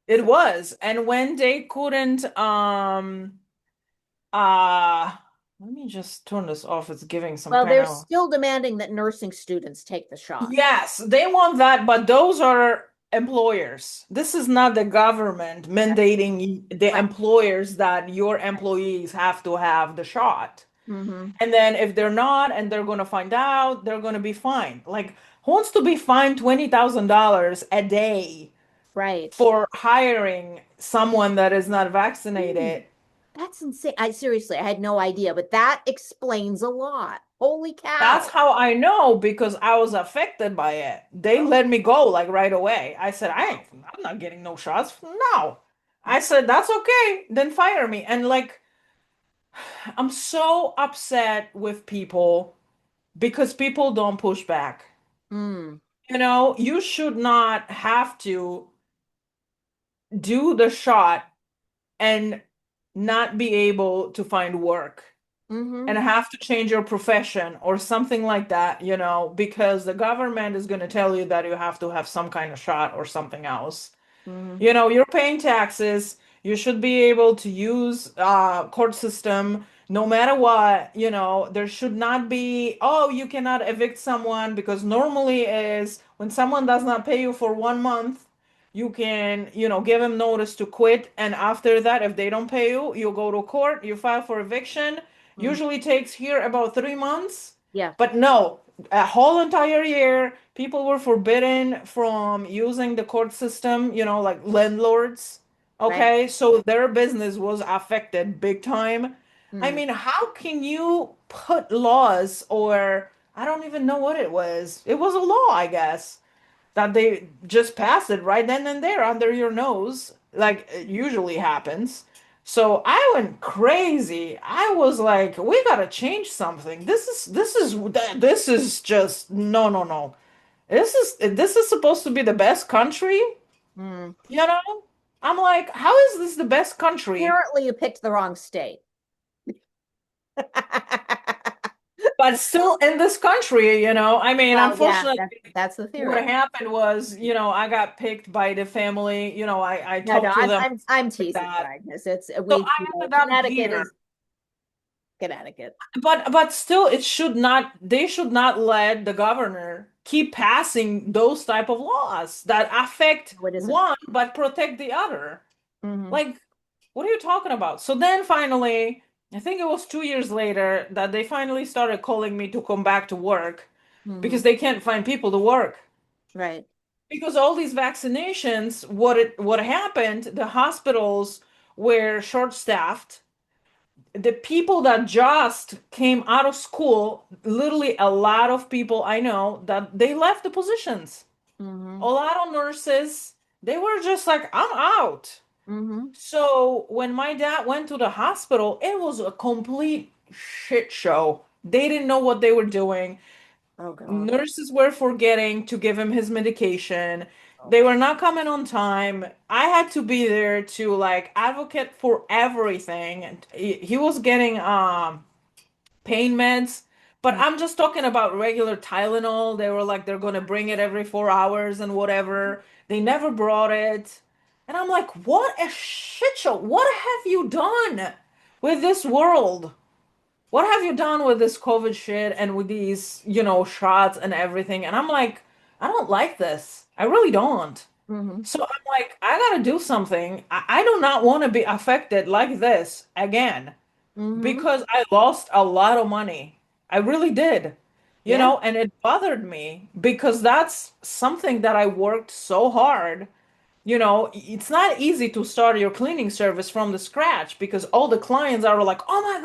[SPEAKER 2] it
[SPEAKER 1] So,
[SPEAKER 2] was, and when they couldn't, uh, let me just turn this off. It's giving some
[SPEAKER 1] well,
[SPEAKER 2] kind
[SPEAKER 1] they're
[SPEAKER 2] of
[SPEAKER 1] still demanding that nursing students take the shot.
[SPEAKER 2] yes, they want that, but those are employers. This is not the government mandating the
[SPEAKER 1] Right.
[SPEAKER 2] employers that your employees have to have the shot.
[SPEAKER 1] Hmm.
[SPEAKER 2] And then if they're not and they're going to find out, they're going to be fined. Like, who wants to be fined $20,000 a day
[SPEAKER 1] Right.
[SPEAKER 2] for hiring someone that is not
[SPEAKER 1] Hmm.
[SPEAKER 2] vaccinated?
[SPEAKER 1] That's insane. I seriously, I had no idea, but that explains a lot. Holy
[SPEAKER 2] That's
[SPEAKER 1] cow.
[SPEAKER 2] how I know because I was affected by it. They
[SPEAKER 1] Oh,
[SPEAKER 2] let me go like right away. I said,
[SPEAKER 1] wow.
[SPEAKER 2] I'm not getting no shots. No. I said, that's okay. Then fire me. And like, I'm so upset with people because people don't push back.
[SPEAKER 1] Mm.
[SPEAKER 2] You know, you should not have to do the shot and not be able to find work and
[SPEAKER 1] Hmm.
[SPEAKER 2] have to change your profession or something like that, you know, because the government is going to tell you that you have to have some kind of shot or something else.
[SPEAKER 1] Hmm.
[SPEAKER 2] You know, you're paying taxes. You should be able to use court system no matter what. You know, there should not be, oh, you cannot evict someone because normally is when someone does not pay you for 1 month, you can, you know, give them notice to quit. And after that, if they don't pay you, you go to court, you file for eviction.
[SPEAKER 1] Mm.
[SPEAKER 2] Usually takes here about 3 months.
[SPEAKER 1] Yeah.
[SPEAKER 2] But no, a whole entire year, people were forbidden from using the court system, you know, like landlords.
[SPEAKER 1] Right.
[SPEAKER 2] Okay, so their business was affected big time. I
[SPEAKER 1] Mm.
[SPEAKER 2] mean, how can you put laws or I don't even know what it was. It was a law, I guess, that they just pass it right then and there under your nose, like it usually happens. So I went crazy. I was like, we gotta change something. This is just no, no, no. This is supposed to be the best country,
[SPEAKER 1] Mm.
[SPEAKER 2] you know? I'm like, how is this the best country?
[SPEAKER 1] Apparently, you picked the wrong state.
[SPEAKER 2] But still in this country, you know? I mean,
[SPEAKER 1] Well, yeah,
[SPEAKER 2] unfortunately,
[SPEAKER 1] that's the
[SPEAKER 2] what
[SPEAKER 1] theory.
[SPEAKER 2] happened was, you know, I got picked by the family. You know, I
[SPEAKER 1] No, no,
[SPEAKER 2] talked to them
[SPEAKER 1] I'm
[SPEAKER 2] like
[SPEAKER 1] teasing you,
[SPEAKER 2] that.
[SPEAKER 1] Agnes. It's
[SPEAKER 2] So
[SPEAKER 1] we,
[SPEAKER 2] I ended up
[SPEAKER 1] Connecticut
[SPEAKER 2] here.
[SPEAKER 1] is Connecticut.
[SPEAKER 2] But still it should not they should not let the governor keep passing those type of laws that affect
[SPEAKER 1] No, it isn't.
[SPEAKER 2] one but protect the other.
[SPEAKER 1] Hmm.
[SPEAKER 2] Like, what are you talking about? So then finally, I think it was 2 years later that they finally started calling me to come back to work
[SPEAKER 1] Hmm.
[SPEAKER 2] because they can't find people to work.
[SPEAKER 1] Right.
[SPEAKER 2] Because all these vaccinations, what happened, the hospitals were short-staffed. The people that just came out of school, literally a lot of people I know that they left the positions. A
[SPEAKER 1] Hmm.
[SPEAKER 2] lot of nurses, they were just like, I'm out.
[SPEAKER 1] Hmm.
[SPEAKER 2] So when my dad went to the hospital, it was a complete shit show. They didn't know what they were doing.
[SPEAKER 1] Oh God.
[SPEAKER 2] Nurses were forgetting to give him his medication.
[SPEAKER 1] Oh.
[SPEAKER 2] They were not coming on time. I had to be there to like advocate for everything. And he was getting pain meds, but
[SPEAKER 1] Mm.
[SPEAKER 2] I'm just talking about regular Tylenol. They were like they're gonna bring it every 4 hours and whatever. They never brought it. And I'm like, what a shit show. What have you done with this world? What have you done with this COVID shit and with these, you know, shots and everything? And I'm like, I don't like this. I really don't.
[SPEAKER 1] Hmm.
[SPEAKER 2] So I'm like, I gotta do something. I do not want to be affected like this again
[SPEAKER 1] Hmm.
[SPEAKER 2] because I lost a lot of money. I really did. You
[SPEAKER 1] Yeah.
[SPEAKER 2] know, and it bothered me because that's something that I worked so hard. You know, it's not easy to start your cleaning service from the scratch because all the clients are like, oh my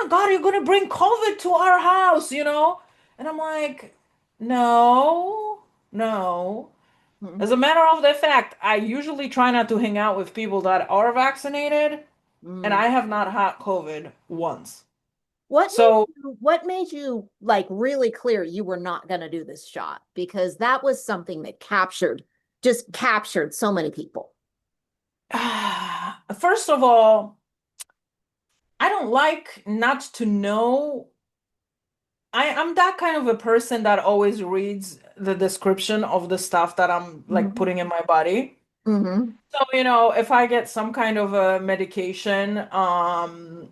[SPEAKER 2] God, you're gonna bring COVID to our house, you know? And I'm like, no, no. As
[SPEAKER 1] Hmm.
[SPEAKER 2] a matter of the fact, I usually try not to hang out with people that are vaccinated, and
[SPEAKER 1] Mm.
[SPEAKER 2] I have not had COVID once.
[SPEAKER 1] What made
[SPEAKER 2] So
[SPEAKER 1] you like really clear you were not going to do this shot? Because that was something that just captured so many people.
[SPEAKER 2] first of all, I don't like not to know I'm that kind of a person that always reads the description of the stuff that I'm like
[SPEAKER 1] Hmm.
[SPEAKER 2] putting in my body.
[SPEAKER 1] Hmm.
[SPEAKER 2] So, if I get some kind of a medication,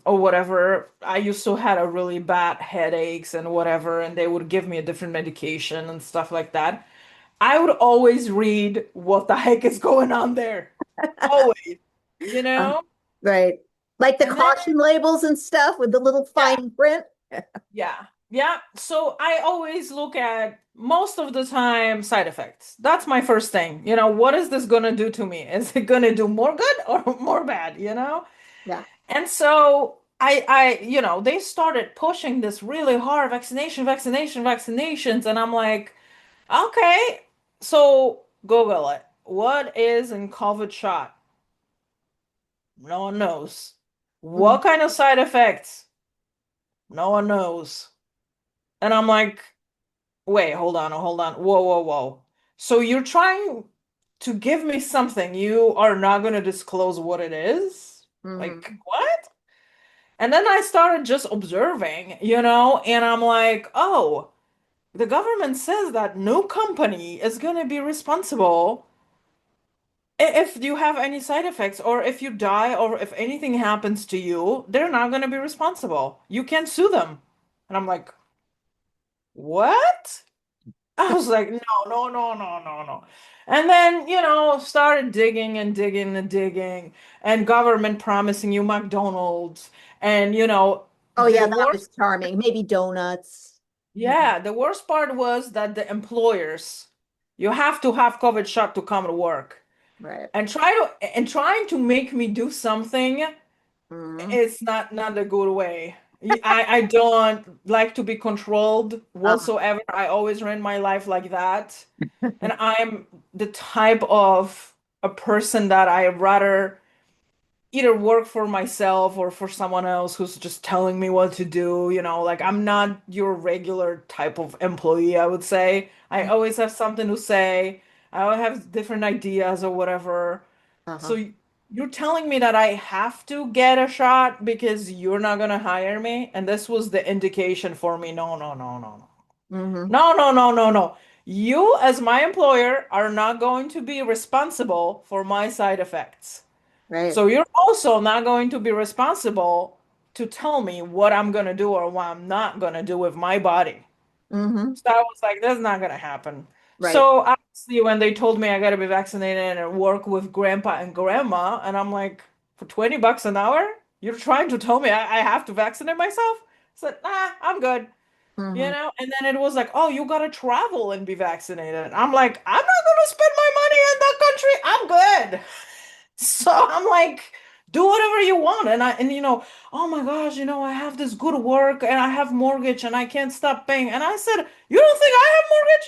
[SPEAKER 2] or whatever, I used to had a really bad headaches and whatever, and they would give me a different medication and stuff like that. I would always read what the heck is going on there. Always, you
[SPEAKER 1] Uh,
[SPEAKER 2] know?
[SPEAKER 1] right. Like the
[SPEAKER 2] And then,
[SPEAKER 1] caution labels and stuff with the little
[SPEAKER 2] yeah,
[SPEAKER 1] fine print.
[SPEAKER 2] yeah, yeah. So I always look at most of the time side effects. That's my first thing. What is this gonna do to me? Is it gonna do more good or more bad,
[SPEAKER 1] Yeah.
[SPEAKER 2] And so they started pushing this really hard vaccinations, and I'm like, okay, so Google it. What is in COVID shot? No one knows.
[SPEAKER 1] Mhm.
[SPEAKER 2] What kind of side effects? No one knows. And I'm like, wait, hold on. Whoa, whoa, whoa. So you're trying to give me something you are not going to disclose what it is? Like,
[SPEAKER 1] Mhm.
[SPEAKER 2] what? And then I started just observing, and I'm like, oh, the government says that no company is going to be responsible if you have any side effects or if you die or if anything happens to you, they're not going to be responsible. You can't sue them. And I'm like, what? I was like, no, no, no, no, no, no. And then, started digging and digging and digging, and government promising you McDonald's. And,
[SPEAKER 1] Oh yeah,
[SPEAKER 2] the
[SPEAKER 1] that
[SPEAKER 2] worst,
[SPEAKER 1] was charming. Maybe donuts. Mhm.
[SPEAKER 2] yeah, the worst part was that the employers, you have to have COVID shot to come to work.
[SPEAKER 1] Right.
[SPEAKER 2] And trying to make me do something
[SPEAKER 1] Hmm.
[SPEAKER 2] is not a good way. I don't like to be controlled
[SPEAKER 1] Uh,
[SPEAKER 2] whatsoever. I always ran my life like that. And I'm the type of a person that I rather either work for myself or for someone else who's just telling me what to do. Like I'm not your regular type of employee, I would say. I always have something to say. I always have different ideas or whatever.
[SPEAKER 1] uh-huh.
[SPEAKER 2] So you're telling me that I have to get a shot because you're not gonna hire me? And this was the indication for me. No, no, no, no, no.
[SPEAKER 1] Hmm.
[SPEAKER 2] No, no, no, no, no. You, as my employer, are not going to be responsible for my side effects.
[SPEAKER 1] Right.
[SPEAKER 2] So you're also not going to be responsible to tell me what I'm going to do or what I'm not going to do with my body.
[SPEAKER 1] Hmm.
[SPEAKER 2] So I was like, that's not going to happen.
[SPEAKER 1] Right.
[SPEAKER 2] So obviously, when they told me I got to be vaccinated and work with grandpa and grandma, and I'm like, for 20 bucks an hour, you're trying to tell me I have to vaccinate myself? I said, nah, I'm good.
[SPEAKER 1] Hmm.
[SPEAKER 2] And then it was like, oh, you gotta travel and be vaccinated. I'm like, I'm not gonna spend my money in that country. I'm good. So I'm like, do whatever you want. Oh my gosh, I have this good work and I have mortgage and I can't stop paying. And I said, you don't think I have mortgage?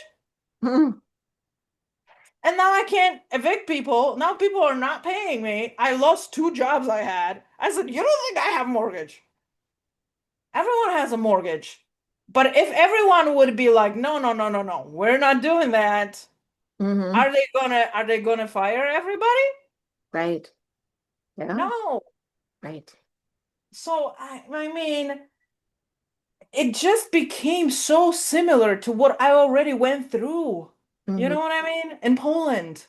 [SPEAKER 1] Hmm.
[SPEAKER 2] And now I can't evict people. Now people are not paying me. I lost two jobs I had. I said, you don't think I have mortgage? Everyone has a mortgage. But if everyone would be like, no, no, no, no, no, we're not doing that,
[SPEAKER 1] Hmm.
[SPEAKER 2] are they gonna fire everybody?
[SPEAKER 1] Right. Yeah.
[SPEAKER 2] No.
[SPEAKER 1] Right.
[SPEAKER 2] So I mean, it just became so similar to what I already went through. You
[SPEAKER 1] Hmm.
[SPEAKER 2] know what I mean? In Poland.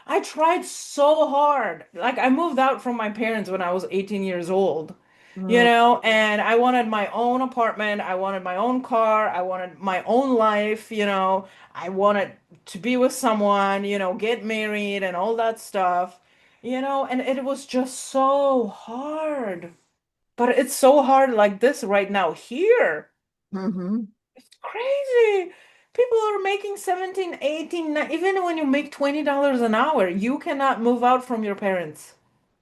[SPEAKER 2] I tried so hard. Like I moved out from my parents when I was 18 years old,
[SPEAKER 1] Hmm.
[SPEAKER 2] and I wanted my own apartment, I wanted my own car, I wanted my own life, I wanted to be with someone, get married and all that stuff, and it was just so hard. But it's so hard like this right now here.
[SPEAKER 1] Hmm.
[SPEAKER 2] It's crazy. People are making 17, 18, even when you make $20 an hour, you cannot move out from your parents.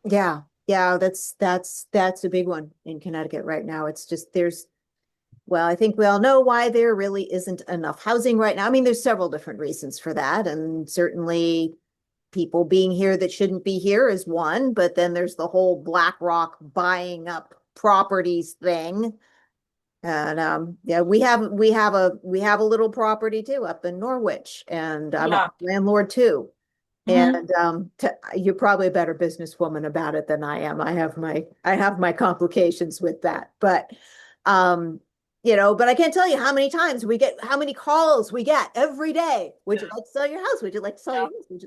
[SPEAKER 1] Yeah. Yeah, that's a big one in Connecticut right now. It's just well, I think we all know why there really isn't enough housing right now. I mean, there's several different reasons for that, and certainly people being here that shouldn't be here is one, but then there's the whole BlackRock buying up properties thing. And yeah, we have a little property too up in Norwich, and I'm a
[SPEAKER 2] Yeah.
[SPEAKER 1] landlord too.
[SPEAKER 2] Hmm.
[SPEAKER 1] And you're probably a better businesswoman about it than I am. I have my complications with that, but um But I can't tell you how many times we get, how many calls we get every day. Would you
[SPEAKER 2] Yeah.
[SPEAKER 1] like to sell your house? Would you like to sell your
[SPEAKER 2] Yeah.
[SPEAKER 1] house?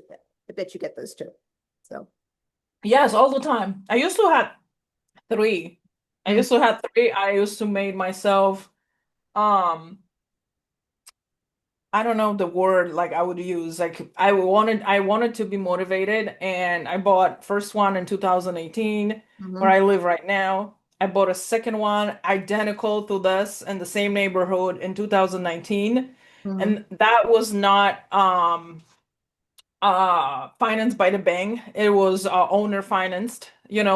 [SPEAKER 1] I bet you get those too. So,
[SPEAKER 2] Yes, all the time. I used to have three. I
[SPEAKER 1] mm,
[SPEAKER 2] used to have three. I used to make myself um I don't know the word like I would use. Like I wanted to be motivated and I bought first one in 2018 where
[SPEAKER 1] mhm,
[SPEAKER 2] I live right now. I bought a second one identical to this in the same neighborhood in 2019.
[SPEAKER 1] mhm.
[SPEAKER 2] And that was not financed by the bank. It was owner financed,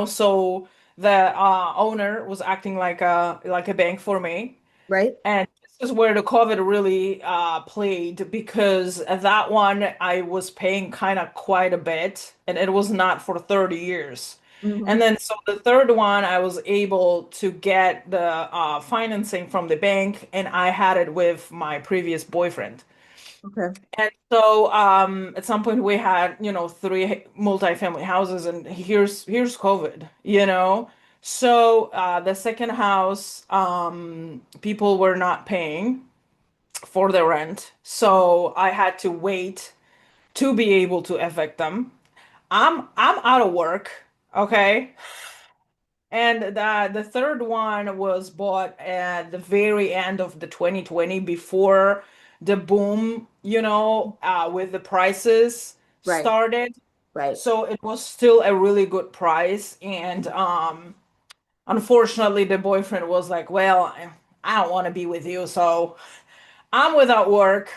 [SPEAKER 2] so the owner was acting like a bank for me.
[SPEAKER 1] Right?
[SPEAKER 2] And this is where the COVID really played because at that one I was paying kind of quite a bit and it was not for 30 years. And
[SPEAKER 1] Hmm.
[SPEAKER 2] then so the third one I was able to get the financing from the bank and I had it with my previous boyfriend.
[SPEAKER 1] Okay.
[SPEAKER 2] And so at some point we had, three multi-family houses and here's COVID. So the second house, people were not paying for the rent. So I had to wait to be able to evict them. I'm out of work, okay? And the third one was bought at the very end of the 2020 before the boom, with the prices
[SPEAKER 1] Right.
[SPEAKER 2] started.
[SPEAKER 1] Right.
[SPEAKER 2] So it was still a really good price. And unfortunately, the boyfriend was like, well, I don't want to be with you. So I'm without work.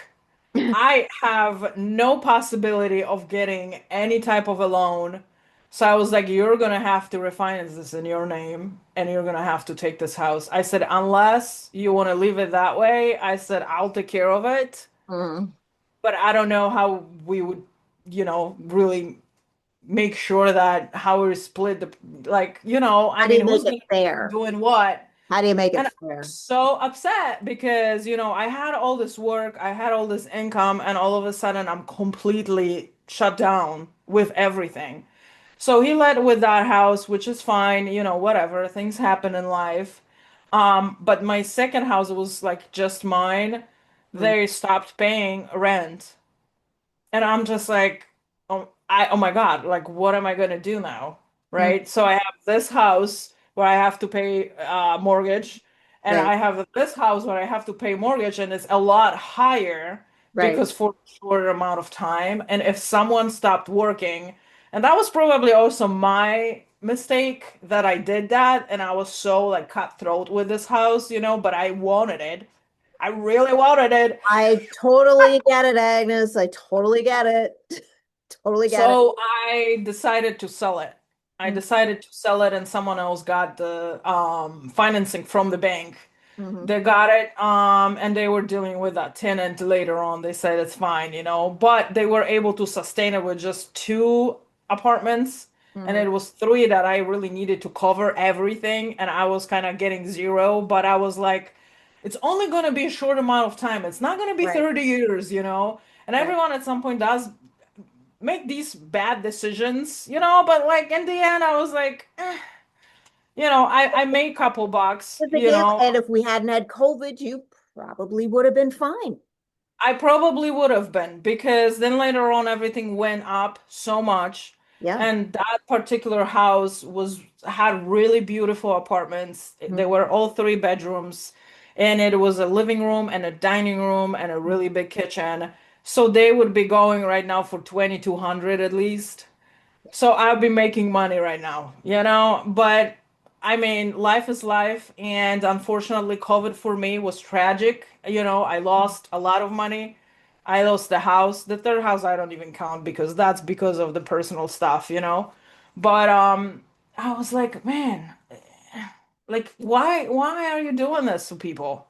[SPEAKER 2] I have no possibility of getting any type of a loan. So I was like, you're gonna have to refinance this in your name and you're gonna have to take this house. I said, unless you want to leave it that way, I said, I'll take care of it.
[SPEAKER 1] Mhm.
[SPEAKER 2] But I don't know how we would, really make sure that how we split I
[SPEAKER 1] How do
[SPEAKER 2] mean,
[SPEAKER 1] you make
[SPEAKER 2] who's
[SPEAKER 1] it
[SPEAKER 2] gonna be
[SPEAKER 1] fair?
[SPEAKER 2] doing what?
[SPEAKER 1] How do you make
[SPEAKER 2] And
[SPEAKER 1] it
[SPEAKER 2] I was
[SPEAKER 1] fair?
[SPEAKER 2] so upset because, I had all this work, I had all this income, and all of a sudden I'm completely shut down with everything. So he led with that house, which is fine, whatever, things happen in life. But my second house was like just mine.
[SPEAKER 1] Mm,
[SPEAKER 2] They stopped paying rent. And I'm just like, oh my God, like what am I gonna do now?
[SPEAKER 1] mm,
[SPEAKER 2] Right? So I have this house where I have to pay mortgage, and
[SPEAKER 1] right.
[SPEAKER 2] I have this house where I have to pay mortgage, and it's a lot higher
[SPEAKER 1] Right.
[SPEAKER 2] because for a shorter amount of time. And if someone stopped working, and that was probably also my mistake that I did that, and I was so like cutthroat with this house, but I wanted it. I really wanted it.
[SPEAKER 1] I totally get it, Agnes. I totally get it. Totally get it.
[SPEAKER 2] So I decided to sell it. I
[SPEAKER 1] Mm,
[SPEAKER 2] decided to sell it, and someone else got the financing from the bank.
[SPEAKER 1] mhm.
[SPEAKER 2] They got it, and they were dealing with that tenant later on. They said it's fine, but they were able to sustain it with just two apartments, and
[SPEAKER 1] Mhm.
[SPEAKER 2] it was three that I really needed to cover everything, and I was kind of getting zero, but I was like, it's only going to be a short amount of time. It's not going to be
[SPEAKER 1] Right.
[SPEAKER 2] 30 years. And
[SPEAKER 1] Right.
[SPEAKER 2] everyone at some point does make these bad decisions, but like in the end, I was like, I made a couple bucks,
[SPEAKER 1] But again, and if we hadn't had COVID, you probably would have been fine.
[SPEAKER 2] I probably would have been because then later on everything went up so much.
[SPEAKER 1] Yeah.
[SPEAKER 2] And that particular house had really beautiful apartments.
[SPEAKER 1] Mhm.
[SPEAKER 2] They were all three bedrooms, and it was a living room and a dining room and a really big kitchen. So they would be going right now for 2,200 at least. So I'll be making money right now. But I mean, life is life, and unfortunately, COVID for me was tragic. I lost a lot of money. I lost the house. The third house I don't even count because that's because of the personal stuff. But I was like, man, like why are you doing this to people?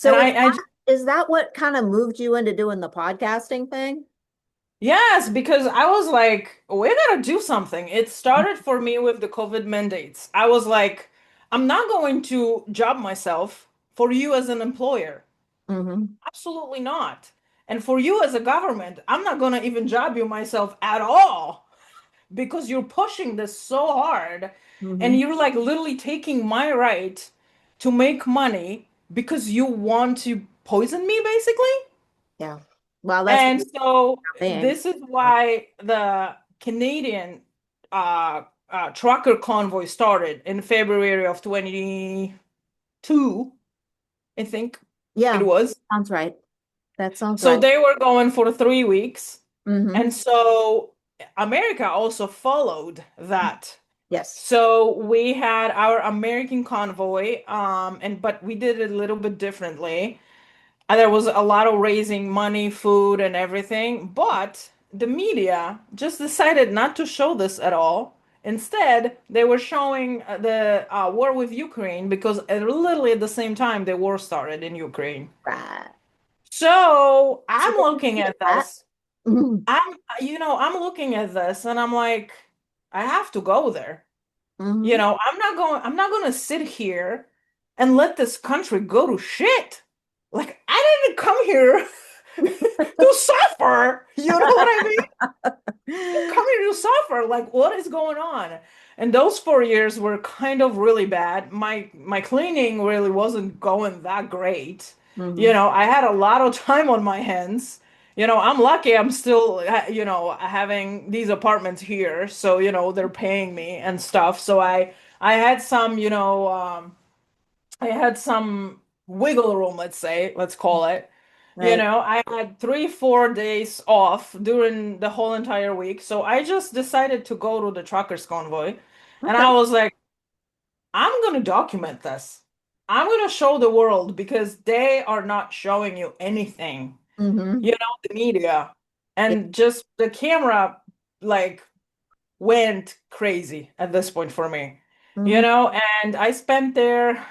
[SPEAKER 2] And
[SPEAKER 1] So
[SPEAKER 2] I
[SPEAKER 1] is that what kind of moved you into doing the podcasting thing?
[SPEAKER 2] Yes, because I was like, we gotta do something. It started for me with the COVID mandates. I was like, I'm not going to job myself for you as an employer.
[SPEAKER 1] Hmm.
[SPEAKER 2] Absolutely not. And for you as a government, I'm not gonna even job you myself at all because you're pushing this so hard and
[SPEAKER 1] Hmm.
[SPEAKER 2] you're like literally taking my right to make money because you want to poison me, basically.
[SPEAKER 1] Yeah. Well, that's
[SPEAKER 2] And
[SPEAKER 1] what
[SPEAKER 2] so
[SPEAKER 1] you're saying.
[SPEAKER 2] this is why the Canadian trucker convoy started in February of 22, I think it
[SPEAKER 1] Yeah,
[SPEAKER 2] was.
[SPEAKER 1] sounds right. That sounds
[SPEAKER 2] So
[SPEAKER 1] right.
[SPEAKER 2] they were going for 3 weeks.
[SPEAKER 1] Mm-hmm.
[SPEAKER 2] And so America also followed that.
[SPEAKER 1] Yes.
[SPEAKER 2] So we had our American convoy, and but we did it a little bit differently. And there was a lot of raising money, food, and everything. But the media just decided not to show this at all. Instead, they were showing the war with Ukraine because literally at the same time the war started in Ukraine.
[SPEAKER 1] Right.
[SPEAKER 2] So
[SPEAKER 1] So
[SPEAKER 2] I'm
[SPEAKER 1] they can
[SPEAKER 2] looking
[SPEAKER 1] see
[SPEAKER 2] at
[SPEAKER 1] that.
[SPEAKER 2] this.
[SPEAKER 1] Mm-hmm.
[SPEAKER 2] I'm looking at this and I'm like, I have to go there.
[SPEAKER 1] Mm-hmm.
[SPEAKER 2] I'm not going to sit here and let this country go to shit. Like, I didn't come here to suffer. You know what I mean? Come here to suffer. Like, what is going on? And those 4 years were kind of really bad. My cleaning really wasn't going that great.
[SPEAKER 1] Mm-hmm.
[SPEAKER 2] I had a lot of time on my hands. I'm lucky I'm still, having these apartments here. So, they're paying me and stuff. So I had some, I had some wiggle room, let's call it.
[SPEAKER 1] Right.
[SPEAKER 2] I had 3, 4 days off during the whole entire week. So I just decided to go to the truckers convoy. And
[SPEAKER 1] Okay.
[SPEAKER 2] I was like, I'm going to document this. I'm going to show the world because they are not showing you anything,
[SPEAKER 1] Mm-hmm.
[SPEAKER 2] the media.
[SPEAKER 1] Yeah.
[SPEAKER 2] And just the camera, like, went crazy at this point for me,
[SPEAKER 1] Mm-hmm.
[SPEAKER 2] and I spent there, I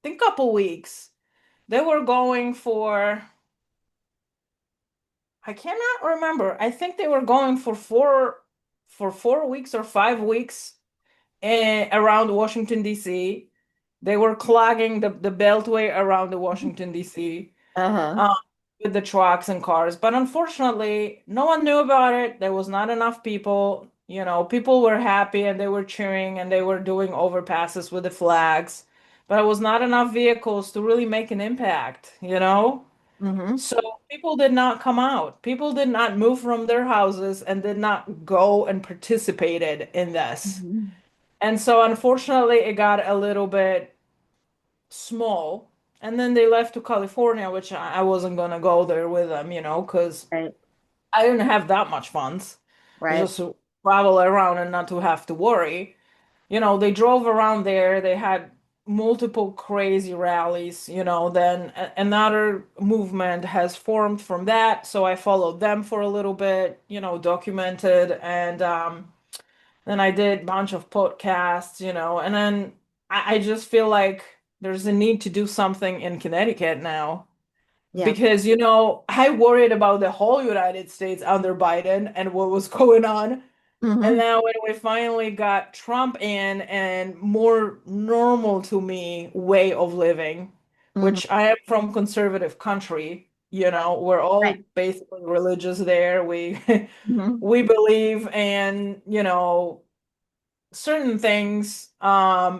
[SPEAKER 2] think, a couple weeks. They were going for, I cannot remember. I think they were going for 4 weeks or 5 weeks around Washington, D.C. They were clogging the beltway around the Washington, D.C.
[SPEAKER 1] Uh-huh.
[SPEAKER 2] um, with the trucks and cars. But unfortunately, no one knew about it. There was not enough people. People were happy and they were cheering and they were doing overpasses with the flags. But it was not enough vehicles to really make an impact.
[SPEAKER 1] Mm-hmm.
[SPEAKER 2] So people did not come out. People did not move from their houses and did not go and participated in this.
[SPEAKER 1] Mm-hmm.
[SPEAKER 2] And so unfortunately it got a little bit small. And then they left to California, which I wasn't gonna go there with them, because
[SPEAKER 1] Right.
[SPEAKER 2] I didn't have that much funds.
[SPEAKER 1] Right.
[SPEAKER 2] Just to travel around and not to have to worry. They drove around there. They had multiple crazy rallies. Then another movement has formed from that. So I followed them for a little bit, documented. And then I did a bunch of podcasts, and then I just feel like there's a need to do something in Connecticut now.
[SPEAKER 1] Yeah.
[SPEAKER 2] Because, I worried about the whole United States under Biden and what was going on. And
[SPEAKER 1] Mm-hmm.
[SPEAKER 2] now when we finally got Trump in and more normal to me way of living,
[SPEAKER 1] Mm-hmm.
[SPEAKER 2] which I am from conservative country, we're
[SPEAKER 1] Right.
[SPEAKER 2] all basically religious there. We
[SPEAKER 1] Mm-hmm.
[SPEAKER 2] we believe in, certain things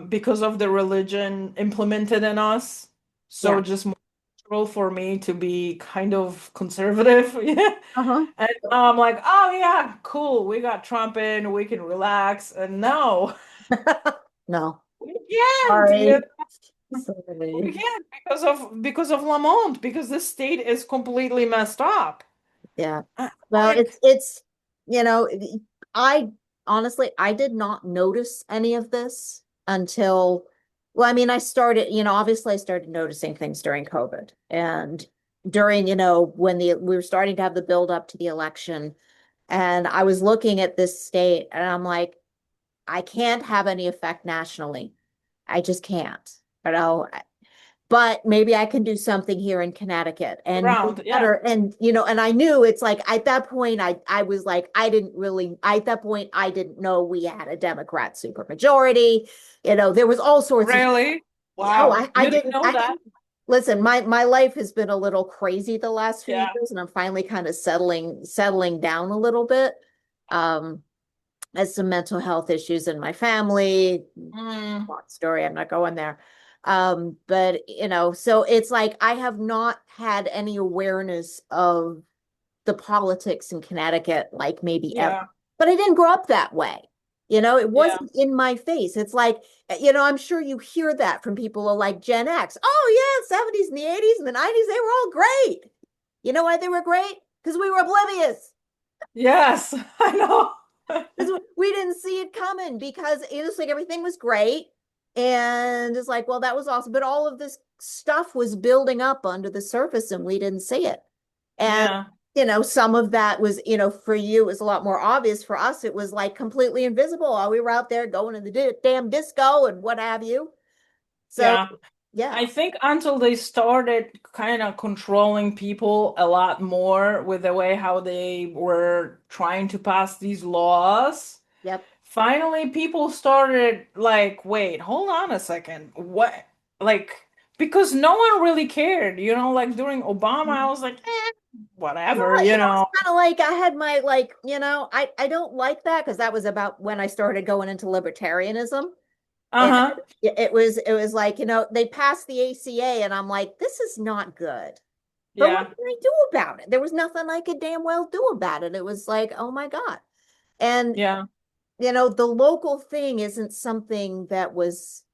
[SPEAKER 2] because of the religion implemented in us. So
[SPEAKER 1] Yeah.
[SPEAKER 2] just more natural for me to be kind of conservative. Yeah.
[SPEAKER 1] Uh-huh.
[SPEAKER 2] And now I'm like, oh yeah, cool. We got Trump in, we can relax. And no,
[SPEAKER 1] No.
[SPEAKER 2] we can't.
[SPEAKER 1] Sorry.
[SPEAKER 2] We
[SPEAKER 1] Sorry.
[SPEAKER 2] can't because of Lamont, because the state is completely messed up.
[SPEAKER 1] Yeah.
[SPEAKER 2] I'm
[SPEAKER 1] Well,
[SPEAKER 2] like,
[SPEAKER 1] you know, I honestly, I did not notice any of this until, well, I mean, obviously I started noticing things during COVID and during, when we were starting to have the build up to the election. And I was looking at this state and I'm like, I can't have any effect nationally. I just can't. You know, but maybe I can do something here in Connecticut and no
[SPEAKER 2] around, yeah.
[SPEAKER 1] matter and and I knew it's like at that point I was like at that point I didn't know we had a Democrat supermajority. There was all sorts of
[SPEAKER 2] Really?
[SPEAKER 1] oh
[SPEAKER 2] Wow. You didn't know
[SPEAKER 1] I
[SPEAKER 2] that?
[SPEAKER 1] didn't listen, my life has been a little crazy the last few
[SPEAKER 2] Yeah.
[SPEAKER 1] years and I'm finally kind of settling down a little bit. Um as some mental health issues in my family.
[SPEAKER 2] Mm,
[SPEAKER 1] Long story, I'm not going there. But so it's like I have not had any awareness of the politics in Connecticut, like maybe ever.
[SPEAKER 2] Yeah,
[SPEAKER 1] But I didn't grow up that way. It
[SPEAKER 2] yeah,
[SPEAKER 1] wasn't in my face. It's like, I'm sure you hear that from people who are like Gen X. Oh, yeah, 70s and the 80s and the 90s, they were all great. You know why they were great? Because we were oblivious.
[SPEAKER 2] yes, I know.
[SPEAKER 1] Because we didn't see it coming because it was like everything was great. And it's like, well, that was awesome. But all of this stuff was building up under the surface and we didn't see it. And,
[SPEAKER 2] Yeah,
[SPEAKER 1] some of that was, for you, it was a lot more obvious. For us, it was like completely invisible while we were out there going to the damn disco and what have you. So,
[SPEAKER 2] yeah.
[SPEAKER 1] yeah.
[SPEAKER 2] I think until they started kind of controlling people a lot more with the way how they were trying to pass these laws,
[SPEAKER 1] Yep.
[SPEAKER 2] finally people started like, wait, hold on a second. What? Like, because no one really cared, like during Obama, I was like, whatever,
[SPEAKER 1] Well, it's kind of like I had my like, I don't like that because that was about when I started going into libertarianism. And
[SPEAKER 2] Uh-huh.
[SPEAKER 1] it was like, they passed the ACA and I'm like, this is not good. But what
[SPEAKER 2] Yeah.
[SPEAKER 1] can I do about it? There was nothing I could damn well do about it. It was like, oh my God. And
[SPEAKER 2] Yeah.
[SPEAKER 1] the local thing isn't something that was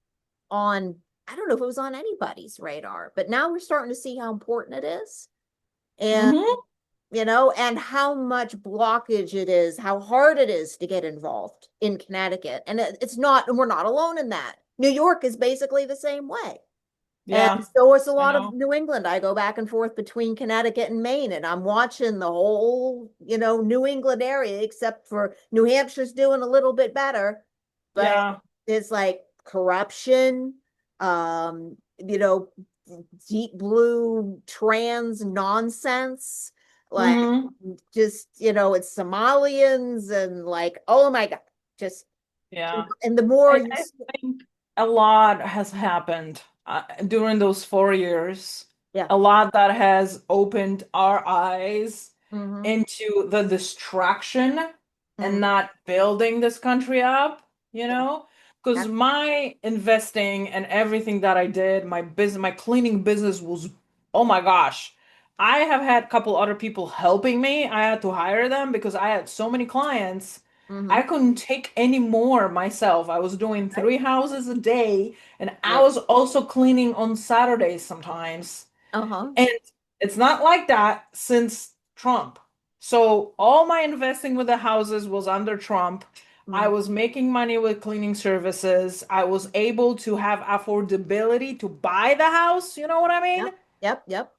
[SPEAKER 1] on, I don't know if it was on anybody's radar, but now we're starting to see how important it is. And
[SPEAKER 2] Mm-hmm.
[SPEAKER 1] and how much blockage it is, how hard it is to get involved in Connecticut. And it's not, and we're not alone in that. New York is basically the same way. And
[SPEAKER 2] Yeah.
[SPEAKER 1] so it's a
[SPEAKER 2] I
[SPEAKER 1] lot of
[SPEAKER 2] know.
[SPEAKER 1] New England. I go back and forth between Connecticut and Maine, and I'm watching the whole, New England area, except for New Hampshire's doing a little bit better. But
[SPEAKER 2] Yeah.
[SPEAKER 1] it's like corruption, um, you know, deep blue trans nonsense. Like
[SPEAKER 2] Mm-hmm.
[SPEAKER 1] just, it's Somalians and like, oh my God, just,
[SPEAKER 2] Yeah.
[SPEAKER 1] and the more
[SPEAKER 2] I,
[SPEAKER 1] you,
[SPEAKER 2] I think a lot has happened during those 4 years.
[SPEAKER 1] yeah.
[SPEAKER 2] A lot that has opened our eyes
[SPEAKER 1] Hmm.
[SPEAKER 2] into the destruction and
[SPEAKER 1] Hmm.
[SPEAKER 2] not building this country up,
[SPEAKER 1] Yeah.
[SPEAKER 2] Because
[SPEAKER 1] Yeah.
[SPEAKER 2] my investing and everything that I did, my business, my cleaning business was, oh my gosh. I have had a couple other people helping me. I had to hire them because I had so many clients. I
[SPEAKER 1] Hmm.
[SPEAKER 2] couldn't take any more myself. I was doing
[SPEAKER 1] Right.
[SPEAKER 2] 3 houses a day, and I
[SPEAKER 1] Right.
[SPEAKER 2] was also cleaning on Saturdays sometimes.
[SPEAKER 1] Uh-huh.
[SPEAKER 2] And it's not like that since Trump. So all my investing with the houses was under Trump. I
[SPEAKER 1] Mm.
[SPEAKER 2] was making money with cleaning services. I was able to have affordability to buy the house, you know what I mean?
[SPEAKER 1] Yep. Yep. Yep.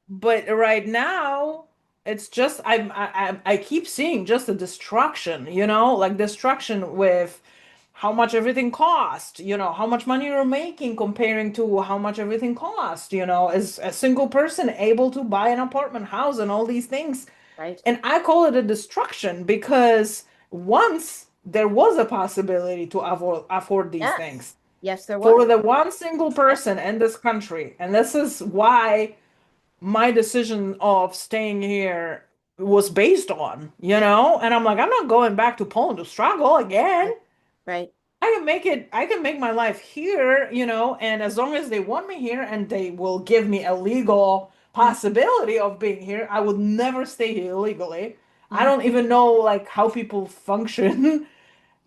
[SPEAKER 2] But right now, it's just I keep seeing just the destruction, like destruction with how much everything cost, how much money you're making comparing to how much everything cost, is a single person able to buy an apartment house and all these things.
[SPEAKER 1] Right.
[SPEAKER 2] And I call it a destruction because once there was a possibility to afford these
[SPEAKER 1] Yes.
[SPEAKER 2] things
[SPEAKER 1] Yes, there was.
[SPEAKER 2] for the one single
[SPEAKER 1] Yep.
[SPEAKER 2] person in this country. And this is why my decision of staying here was based on, and I'm like, I'm not going back to Poland to struggle again.
[SPEAKER 1] Right. Right.
[SPEAKER 2] I can make my life here, and as long as they want me here and they will give me a legal
[SPEAKER 1] Mm.
[SPEAKER 2] possibility of being here, I would never stay here illegally. I
[SPEAKER 1] Mhm.
[SPEAKER 2] don't even know like how people function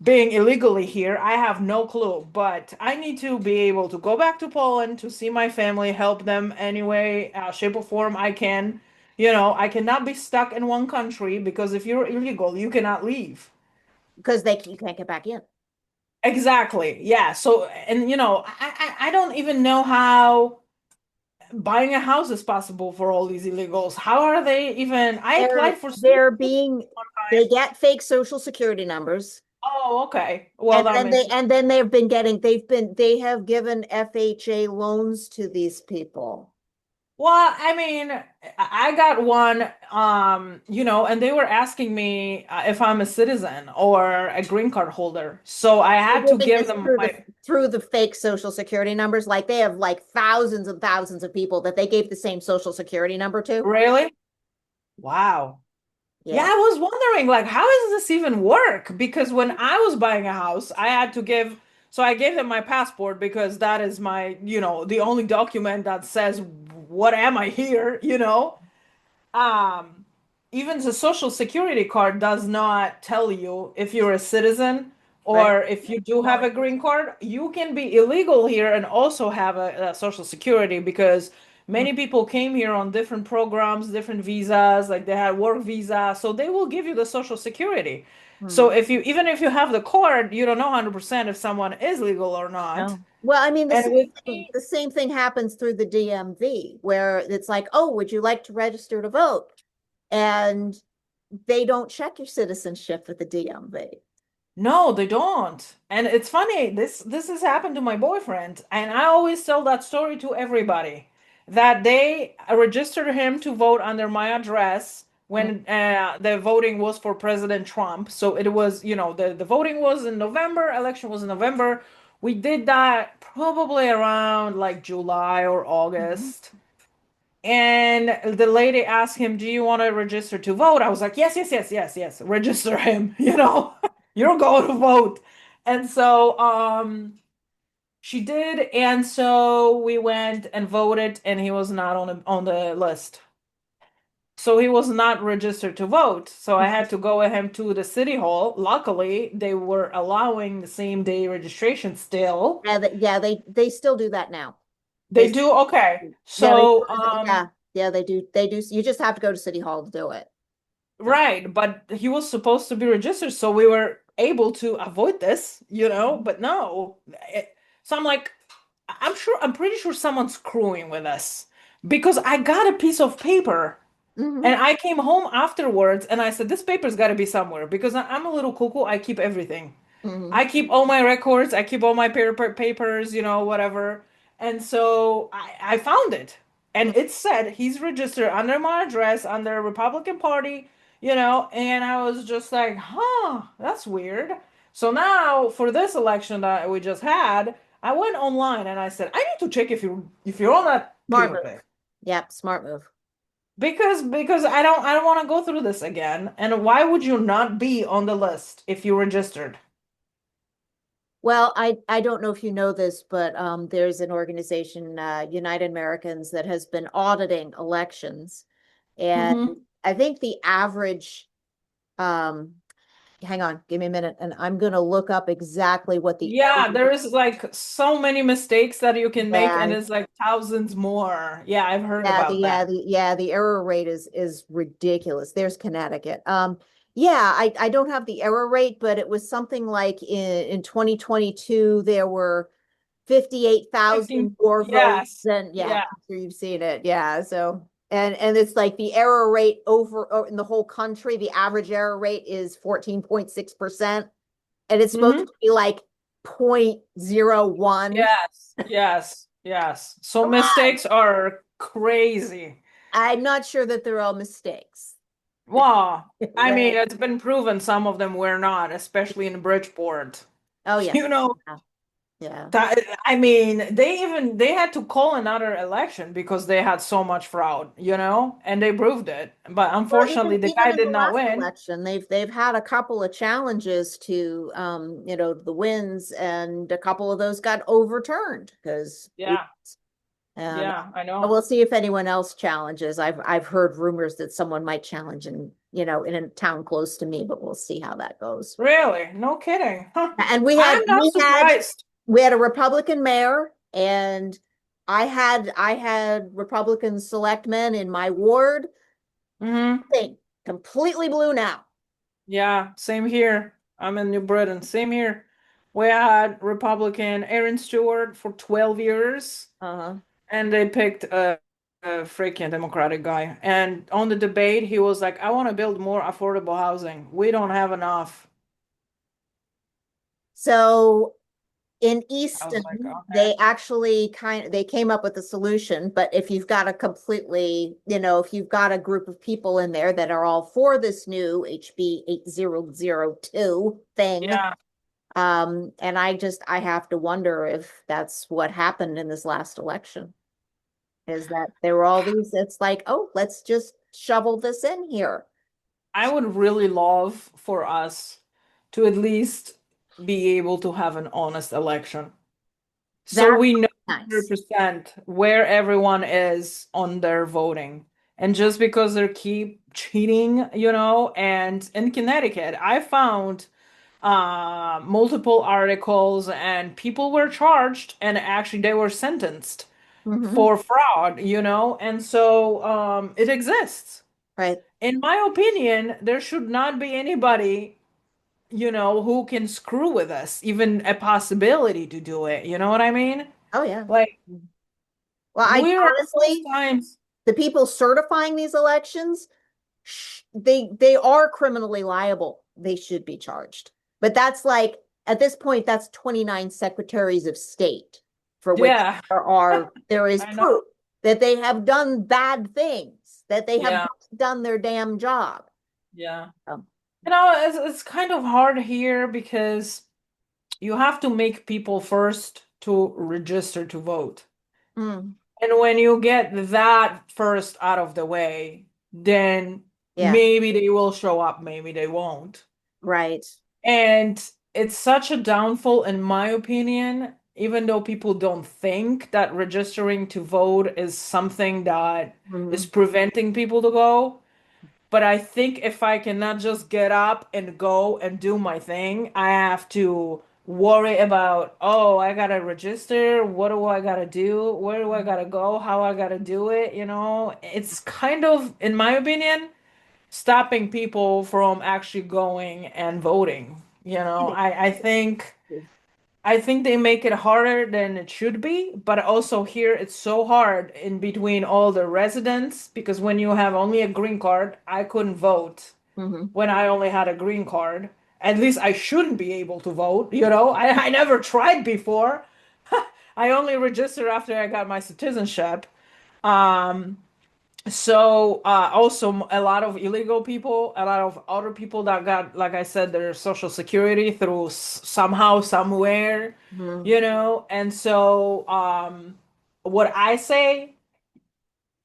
[SPEAKER 2] being illegally here. I have no clue, but I need to be able to go back to Poland to see my family, help them any way, shape or form I can. I cannot be stuck in one country because if you're illegal, you cannot leave.
[SPEAKER 1] Because you can't get back in.
[SPEAKER 2] Exactly. Yeah. So, and I don't even know how buying a house is possible for all these illegals. How are they even? I
[SPEAKER 1] They're
[SPEAKER 2] applied for school
[SPEAKER 1] they're
[SPEAKER 2] one
[SPEAKER 1] being they
[SPEAKER 2] time.
[SPEAKER 1] get fake social security numbers.
[SPEAKER 2] Oh, okay. Well, that makes
[SPEAKER 1] And then they have given FHA loans to these people.
[SPEAKER 2] Well, I mean, I got one, and they were asking me if I'm a citizen or a green card holder. So I
[SPEAKER 1] They're
[SPEAKER 2] had to
[SPEAKER 1] giving
[SPEAKER 2] give
[SPEAKER 1] this
[SPEAKER 2] them my,
[SPEAKER 1] through the fake social security numbers. Like they have like thousands and thousands of people that they gave the same social security number to.
[SPEAKER 2] really? Wow. Yeah,
[SPEAKER 1] Yeah.
[SPEAKER 2] I was wondering, like, how does this even work? Because when I was buying a house, I had to give So I gave them my passport because that is my, the only document that says what am I here, um, even the social security card does not tell you if you're a citizen
[SPEAKER 1] Right.
[SPEAKER 2] or if you do have a green card. You can be illegal here and also have a social security because many people came here on different programs, different visas, like they had work visa, so they will give you the social security. So
[SPEAKER 1] Mhm.
[SPEAKER 2] if you even if you have the card, you don't know 100% if someone is legal or not.
[SPEAKER 1] No. Well, I mean,
[SPEAKER 2] And with me,
[SPEAKER 1] the same thing happens through the DMV, where it's like, oh, would you like to register to vote? And they don't check your citizenship at the DMV.
[SPEAKER 2] no, they don't. And it's funny, this has happened to my boyfriend, and I always tell that story to everybody that they registered him to vote under my address when the voting was for President Trump. So it was, the voting was in November, election was in November. We did that probably around like July or
[SPEAKER 1] Mhm.
[SPEAKER 2] August. And the lady asked him, "Do you want to register to vote?" I was like, "Yes, yes, yes, yes, yes. Register him, You're going to vote." And so she did, and so we went and voted, and he was not on the list. So he was not registered to vote. So I had to go with him to the city hall. Luckily, they were allowing the same day registration still.
[SPEAKER 1] Yeah, they still do that now. They
[SPEAKER 2] They do okay.
[SPEAKER 1] yeah, they
[SPEAKER 2] So
[SPEAKER 1] yeah, they do. They do. You just have to go to City Hall to do it. So,
[SPEAKER 2] right, but he was supposed to be registered, so we were able to avoid this, but no. So I'm like, I'm pretty sure someone's screwing with us because I got a piece of paper
[SPEAKER 1] mhm,
[SPEAKER 2] and I came home afterwards and I said, this paper's got to be somewhere because I'm a little cuckoo. I keep everything.
[SPEAKER 1] mhm.
[SPEAKER 2] I keep all my records, I keep all my papers, whatever. And so I found it. And it said he's registered under my address under Republican Party, and I was just like, huh, that's weird. So now for this election that we just had, I went online and I said, I need to check if you're on that
[SPEAKER 1] Smart
[SPEAKER 2] paper.
[SPEAKER 1] move. Yep, smart move.
[SPEAKER 2] Because I don't want to go through this again. And why would you not be on the list if you registered?
[SPEAKER 1] Well, I don't know if you know this, but there's an organization, United Americans, that has been auditing elections, and
[SPEAKER 2] Mm-hmm.
[SPEAKER 1] I think the average. Um, hang on, give me a minute, and I'm going to look up exactly what the
[SPEAKER 2] Yeah,
[SPEAKER 1] error.
[SPEAKER 2] there is like so many mistakes that you can make, and
[SPEAKER 1] Yeah,
[SPEAKER 2] it's like thousands more. Yeah, I've heard
[SPEAKER 1] yeah,
[SPEAKER 2] about that.
[SPEAKER 1] the error rate is ridiculous. There's Connecticut. Yeah, I don't have the error rate, but it was something like in 2022 there were 58,000
[SPEAKER 2] 15,
[SPEAKER 1] more votes
[SPEAKER 2] yes.
[SPEAKER 1] than, yeah,
[SPEAKER 2] Yeah.
[SPEAKER 1] I'm sure you've seen it. Yeah. So, and it's like the error rate in the whole country, the average error rate is 14.6%. And it's supposed
[SPEAKER 2] Hmm.
[SPEAKER 1] to be like 0.01.
[SPEAKER 2] Yes. Yes. Yes. So
[SPEAKER 1] Come on.
[SPEAKER 2] mistakes are crazy.
[SPEAKER 1] I'm not sure that they're all mistakes.
[SPEAKER 2] Wow. I mean,
[SPEAKER 1] Right.
[SPEAKER 2] it's been proven some of them were not, especially in Bridgeport.
[SPEAKER 1] Oh, yeah.
[SPEAKER 2] You know,
[SPEAKER 1] Yeah. Yeah.
[SPEAKER 2] that, I mean, they had to call another election because they had so much fraud, and they proved it. But
[SPEAKER 1] Well,
[SPEAKER 2] unfortunately, the
[SPEAKER 1] even
[SPEAKER 2] guy
[SPEAKER 1] in the
[SPEAKER 2] did not
[SPEAKER 1] last
[SPEAKER 2] win.
[SPEAKER 1] election, they've had a couple of challenges to the wins, and a couple of those got overturned because
[SPEAKER 2] Yeah.
[SPEAKER 1] and
[SPEAKER 2] Yeah, I know.
[SPEAKER 1] we'll see if anyone else challenges. I've heard rumors that someone might challenge in a town close to me, but we'll see how that goes.
[SPEAKER 2] Really? No kidding. Huh.
[SPEAKER 1] And
[SPEAKER 2] I'm not surprised.
[SPEAKER 1] we had a Republican mayor, and I had Republican selectmen in my ward.
[SPEAKER 2] Hmm.
[SPEAKER 1] Thing completely blue now.
[SPEAKER 2] Yeah, same here. I'm in New Britain. Same here. We had Republican Aaron Stewart for 12 years,
[SPEAKER 1] Uh-huh.
[SPEAKER 2] and they picked a freaking Democratic guy. And on the debate, he was like, I want to build more affordable housing. We don't have enough.
[SPEAKER 1] So in
[SPEAKER 2] I was like,
[SPEAKER 1] Easton,
[SPEAKER 2] okay.
[SPEAKER 1] they actually they came up with a solution, but if you've got a completely, if you've got a group of people in there that are all for this new HB 8002 thing,
[SPEAKER 2] Yeah.
[SPEAKER 1] and I have to wonder if that's what happened in this last election, is that there were all these, it's like, oh, let's just shovel this in here.
[SPEAKER 2] I would really love for us to at least be able to have an honest election. So
[SPEAKER 1] That's
[SPEAKER 2] we know
[SPEAKER 1] nice.
[SPEAKER 2] 100% where everyone is on their voting. And just because they keep cheating, and in Connecticut, I found multiple articles and people were charged and actually they were sentenced
[SPEAKER 1] Hmm.
[SPEAKER 2] for fraud, and so it exists.
[SPEAKER 1] Right.
[SPEAKER 2] In my opinion, there should not be anybody, who can screw with us, even a possibility to do it. You know what I mean?
[SPEAKER 1] Oh, yeah.
[SPEAKER 2] Like,
[SPEAKER 1] Well, I
[SPEAKER 2] we're at those
[SPEAKER 1] honestly,
[SPEAKER 2] times.
[SPEAKER 1] the people certifying these elections, they are criminally liable. They should be charged. But that's like at this point, that's 29 secretaries of state for which
[SPEAKER 2] Yeah,
[SPEAKER 1] there is
[SPEAKER 2] I know.
[SPEAKER 1] proof that they have done bad things, that they have
[SPEAKER 2] Yeah,
[SPEAKER 1] not done their damn job.
[SPEAKER 2] yeah.
[SPEAKER 1] Um,
[SPEAKER 2] It's kind of hard here because you have to make people first to register to vote.
[SPEAKER 1] mm,
[SPEAKER 2] And when you get that first out of the way, then
[SPEAKER 1] yeah,
[SPEAKER 2] maybe they will show up, maybe they won't.
[SPEAKER 1] right.
[SPEAKER 2] And it's such a downfall, in my opinion, even though people don't think that registering to vote is something that is
[SPEAKER 1] Mm,
[SPEAKER 2] preventing people to go. But I think if I cannot just get up and go and do my thing, I have to worry about, oh, I gotta register. What do I gotta do? Where do I gotta go? How I gotta do it? It's kind of, in my opinion, stopping people from actually going and voting. I think they make it harder than it should be, but also here it's so hard in between all the residents because when you have only a green card, I couldn't vote
[SPEAKER 1] mhm.
[SPEAKER 2] when I only had a green card. At least I shouldn't be able to vote. I never tried before. I only registered after I got my citizenship. Um, so also a lot of illegal people, a lot of other people that got, like I said, their social security through somehow, somewhere,
[SPEAKER 1] Mhm.
[SPEAKER 2] and so what I say,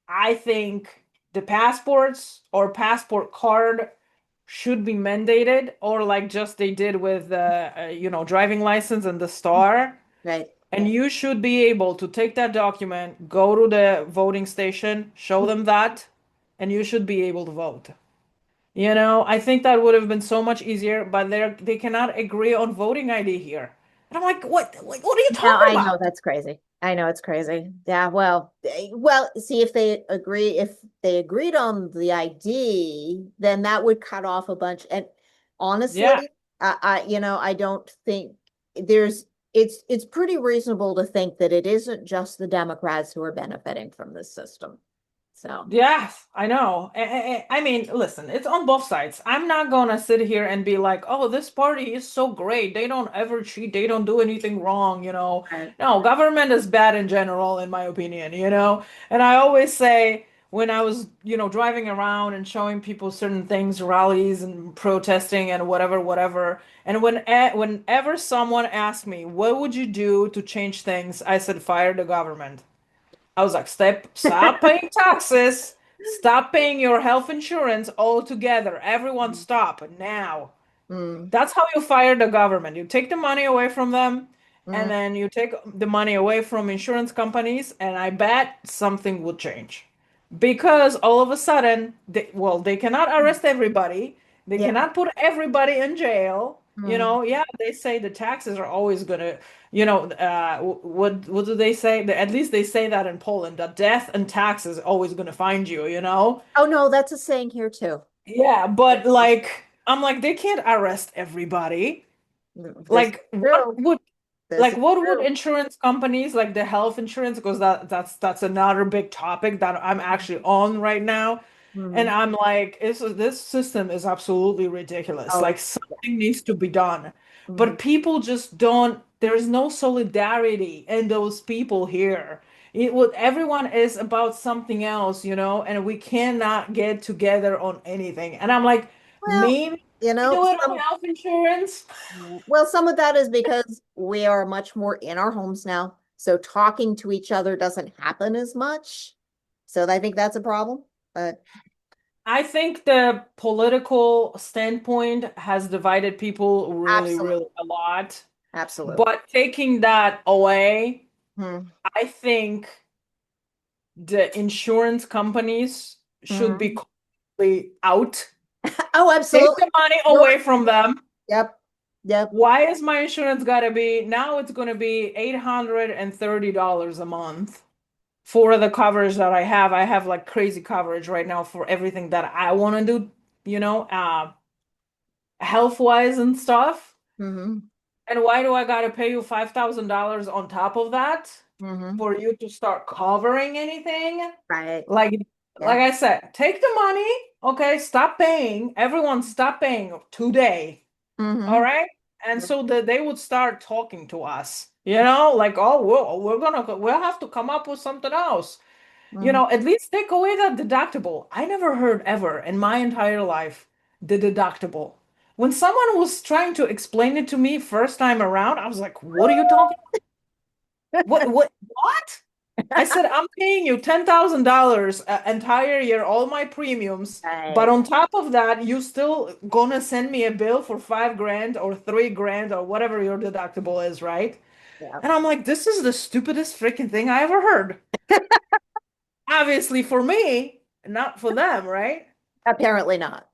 [SPEAKER 2] I think the passports or passport card should be mandated, or like just they did with the driving license and the star.
[SPEAKER 1] Right.
[SPEAKER 2] And you should be able to take that document, go to the voting station, show them that, and you should be able to vote. I think that would have been so much easier, but they cannot agree on voting ID here. And I'm like, what? Like, what are you
[SPEAKER 1] Now
[SPEAKER 2] talking
[SPEAKER 1] I know
[SPEAKER 2] about?
[SPEAKER 1] that's crazy. I know it's crazy. Yeah, well, see if they agreed on the ID, then that would cut off a bunch. And
[SPEAKER 2] Yeah,
[SPEAKER 1] honestly, I don't think there's it's pretty reasonable to think that it isn't just the Democrats who are benefiting from this system. So,
[SPEAKER 2] yes, I know. I mean, listen, it's on both sides. I'm not gonna sit here and be like, oh, this party is so great. They don't ever cheat. They don't do anything wrong.
[SPEAKER 1] right.
[SPEAKER 2] No, government is bad in general, in my opinion. And I always say when I was, driving around and showing people certain things, rallies and protesting and whatever, whatever. And whenever someone asked me, what would you do to change things? I said, fire the government. I was like, stop paying taxes, stop paying your health insurance altogether. Everyone stop now.
[SPEAKER 1] Mm,
[SPEAKER 2] That's how you fire the government. You take the money away from them, and
[SPEAKER 1] mm,
[SPEAKER 2] then you take the money away from insurance companies, and I bet something would change. Because all of a sudden, they cannot arrest everybody. They
[SPEAKER 1] yeah.
[SPEAKER 2] cannot put everybody in jail.
[SPEAKER 1] Mm.
[SPEAKER 2] Yeah, they say the taxes are always gonna, what do they say? At least they say that in Poland, that death and taxes are always gonna find you.
[SPEAKER 1] Oh no, that's a saying here too.
[SPEAKER 2] Yeah, but like, I'm like, they can't arrest everybody.
[SPEAKER 1] This is
[SPEAKER 2] Like, what
[SPEAKER 1] true.
[SPEAKER 2] would
[SPEAKER 1] This
[SPEAKER 2] like
[SPEAKER 1] is
[SPEAKER 2] what would
[SPEAKER 1] true.
[SPEAKER 2] insurance companies, like the health insurance, because that's another big topic that I'm actually on right now. And
[SPEAKER 1] Mm.
[SPEAKER 2] I'm like, this system is absolutely ridiculous.
[SPEAKER 1] Oh,
[SPEAKER 2] Like
[SPEAKER 1] it's
[SPEAKER 2] something needs to be done.
[SPEAKER 1] mhm.
[SPEAKER 2] But people just don't, there's no solidarity in those people here. Everyone is about something else, and we cannot get together on anything. And I'm like,
[SPEAKER 1] Well,
[SPEAKER 2] maybe
[SPEAKER 1] you
[SPEAKER 2] we
[SPEAKER 1] know,
[SPEAKER 2] do it on health insurance.
[SPEAKER 1] some of that is because we are much more in our homes now. So talking to each other doesn't happen as much. So I think that's a problem. But
[SPEAKER 2] I think the political standpoint has divided people really,
[SPEAKER 1] Absolutely.
[SPEAKER 2] really a lot.
[SPEAKER 1] Absolutely.
[SPEAKER 2] But taking that away,
[SPEAKER 1] Hmm.
[SPEAKER 2] I think the insurance companies should be
[SPEAKER 1] Hmm.
[SPEAKER 2] completely out.
[SPEAKER 1] Oh,
[SPEAKER 2] Take
[SPEAKER 1] absolutely.
[SPEAKER 2] the money
[SPEAKER 1] You're
[SPEAKER 2] away
[SPEAKER 1] right.
[SPEAKER 2] from them.
[SPEAKER 1] Yep. Yep.
[SPEAKER 2] Why is my insurance gotta be now it's gonna be $830 a month for the coverage that I have. I have like crazy coverage right now for everything that I want to do, you know, health wise and stuff.
[SPEAKER 1] Hmm.
[SPEAKER 2] And why do I gotta pay you $5,000 on top of that
[SPEAKER 1] Hmm.
[SPEAKER 2] for you to start covering anything?
[SPEAKER 1] Right.
[SPEAKER 2] Like,
[SPEAKER 1] Yeah.
[SPEAKER 2] like I said, take the money, okay? Stop paying. Everyone stop paying today. All
[SPEAKER 1] Hmm.
[SPEAKER 2] right. And so that they would start talking to us, like, oh, we'll have to come up with something else.
[SPEAKER 1] Hmm.
[SPEAKER 2] At least take away that deductible. I never heard ever in my entire life the deductible. When someone was trying to explain it to me first time around, I was like, what are you talking what? I said, I'm paying you $10,000 entire year, all my premiums, but
[SPEAKER 1] Right.
[SPEAKER 2] on top of that, you still gonna send me a bill for 5 grand or 3 grand or whatever your deductible is, right?
[SPEAKER 1] Yeah.
[SPEAKER 2] And I'm like, this is the stupidest freaking thing I ever heard. Obviously for me, not for them, right?
[SPEAKER 1] Apparently not.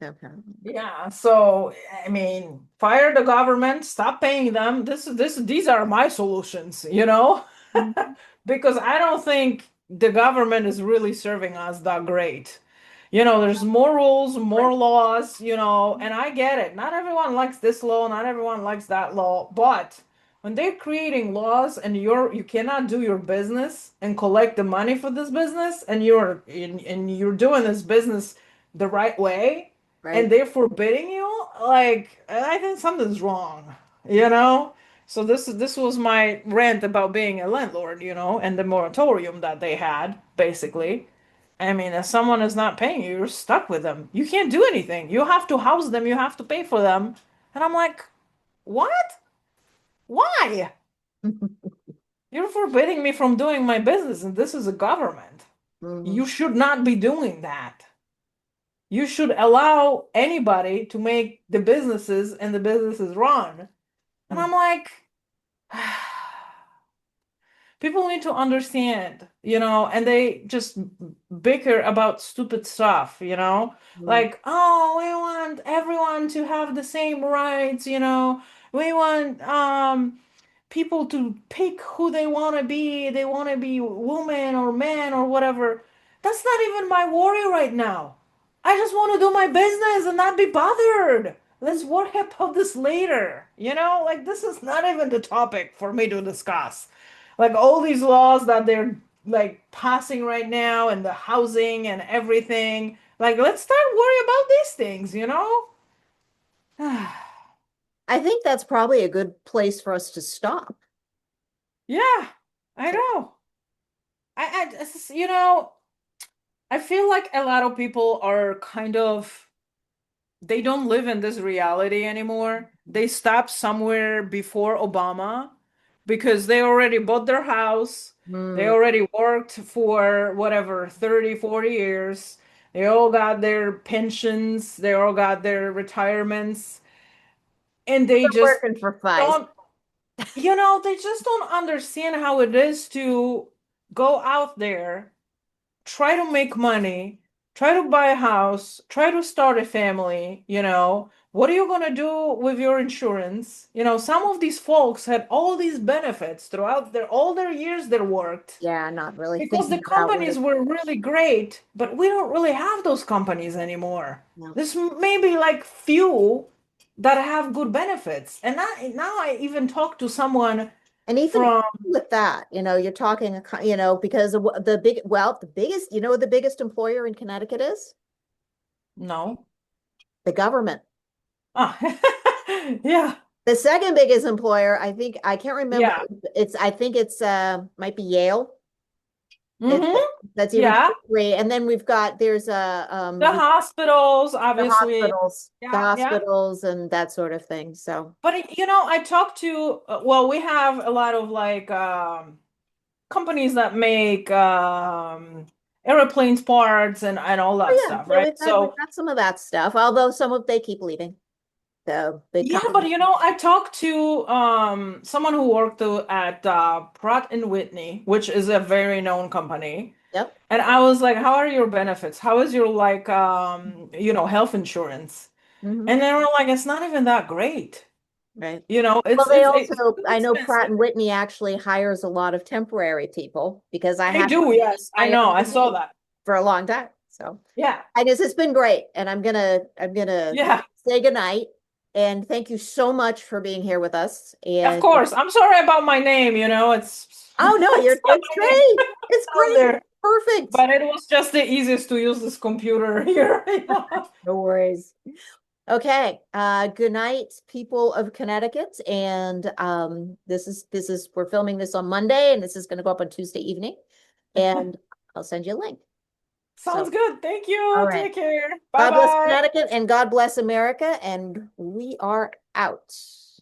[SPEAKER 1] Apparently.
[SPEAKER 2] Yeah, so I mean, fire the government, stop paying them. These are my solutions.
[SPEAKER 1] Mhm.
[SPEAKER 2] Because I don't think the government is really serving us that great. There's more rules,
[SPEAKER 1] Right.
[SPEAKER 2] more laws, and I get it. Not everyone likes this law, not everyone likes that law, but when they're creating laws and you cannot do your business and collect the money for this business and you're doing this business the right way and
[SPEAKER 1] Right.
[SPEAKER 2] they're forbidding you, like I think something's wrong, you know? So this was my rant about being a landlord, and the moratorium that they had, basically. I mean, if someone is not paying you, you're stuck with them. You can't do anything. You have to house them, you have to pay for them. And I'm like, what? Why? You're forbidding me from doing my business, and this is a government.
[SPEAKER 1] Hmm.
[SPEAKER 2] You should not be doing that. You should allow anybody to make the businesses and the businesses run. And I'm like, people need to understand, and they just bicker about stupid stuff.
[SPEAKER 1] Hmm.
[SPEAKER 2] Like, oh, we want everyone to have the same rights. We want people to pick who they want to be. They want to be woman or man or whatever. That's not even my worry right now. I just want to do my business and not be bothered. Let's worry about this later. Like this is not even the topic for me to discuss. Like all these laws that they're like passing right now and the housing and everything. Like let's start worrying about these things.
[SPEAKER 1] I think that's probably a good place for us to stop.
[SPEAKER 2] Yeah, I know. I feel like a lot of people are kind of they don't live in this reality anymore. They stopped somewhere before Obama because they already bought their house. They
[SPEAKER 1] Mm.
[SPEAKER 2] already worked for whatever, 30, 40 years. They all got their pensions. They all got their retirements. And they
[SPEAKER 1] Been
[SPEAKER 2] just
[SPEAKER 1] working for five.
[SPEAKER 2] don't, they just don't understand how it is to go out there, try to make money, try to buy a house, try to start a family. What are you going to do with your insurance? Some of these folks had all these benefits throughout all their years they worked
[SPEAKER 1] Yeah, not really
[SPEAKER 2] because the
[SPEAKER 1] thinking about what
[SPEAKER 2] companies
[SPEAKER 1] it.
[SPEAKER 2] were really great, but we don't really have those companies anymore.
[SPEAKER 1] No.
[SPEAKER 2] There's maybe like few that have good benefits. And now I even talked to someone
[SPEAKER 1] And even
[SPEAKER 2] from,
[SPEAKER 1] with that, you're talking, because of the big, well, the biggest, what the biggest employer in Connecticut is?
[SPEAKER 2] no.
[SPEAKER 1] The government.
[SPEAKER 2] Ah, yeah,
[SPEAKER 1] The second biggest employer, I can't remember.
[SPEAKER 2] yeah.
[SPEAKER 1] I think might be Yale. It's
[SPEAKER 2] Mm-hmm.
[SPEAKER 1] that's even
[SPEAKER 2] Yeah.
[SPEAKER 1] three. And then there's
[SPEAKER 2] The hospitals,
[SPEAKER 1] the
[SPEAKER 2] obviously.
[SPEAKER 1] hospitals,
[SPEAKER 2] Yeah, yeah.
[SPEAKER 1] and that sort of thing. So,
[SPEAKER 2] But I talked to well, we have a lot of like companies that make airplanes parts and all that
[SPEAKER 1] Oh yeah,
[SPEAKER 2] stuff,
[SPEAKER 1] yeah,
[SPEAKER 2] right?
[SPEAKER 1] we've
[SPEAKER 2] So
[SPEAKER 1] got some of that stuff, although some of they keep leaving. The big
[SPEAKER 2] yeah, but
[SPEAKER 1] companies.
[SPEAKER 2] I talked to someone who worked at Pratt and Whitney, which is a very known company.
[SPEAKER 1] Yep.
[SPEAKER 2] And I was like, how are your benefits? How is your like health insurance?
[SPEAKER 1] Hmm.
[SPEAKER 2] And they were like, it's not even that great.
[SPEAKER 1] Right. Well, they
[SPEAKER 2] It's
[SPEAKER 1] also,
[SPEAKER 2] too
[SPEAKER 1] I know Pratt
[SPEAKER 2] expensive.
[SPEAKER 1] and Whitney actually hires a lot of temporary people because I
[SPEAKER 2] They
[SPEAKER 1] had
[SPEAKER 2] do, yes. I
[SPEAKER 1] my
[SPEAKER 2] know. I saw
[SPEAKER 1] employee
[SPEAKER 2] that.
[SPEAKER 1] for a long time. So
[SPEAKER 2] Yeah.
[SPEAKER 1] I guess it's been great. And I'm gonna
[SPEAKER 2] Yeah.
[SPEAKER 1] say goodnight. And thank you so much for being here with us.
[SPEAKER 2] Of
[SPEAKER 1] And
[SPEAKER 2] course. I'm sorry about my name, it's
[SPEAKER 1] oh no,
[SPEAKER 2] it's not
[SPEAKER 1] it's
[SPEAKER 2] my name
[SPEAKER 1] great. It's
[SPEAKER 2] on
[SPEAKER 1] great.
[SPEAKER 2] there.
[SPEAKER 1] Perfect.
[SPEAKER 2] But it was just the easiest to use this computer here.
[SPEAKER 1] No worries. Okay. Good night, people of Connecticut. And this is we're filming this on Monday, and this is going to go up on Tuesday evening. And I'll send you a link.
[SPEAKER 2] Sounds
[SPEAKER 1] So,
[SPEAKER 2] good. Thank
[SPEAKER 1] all
[SPEAKER 2] you.
[SPEAKER 1] right.
[SPEAKER 2] Take care.
[SPEAKER 1] God bless
[SPEAKER 2] Bye-bye.
[SPEAKER 1] Connecticut and God bless America. And we are out.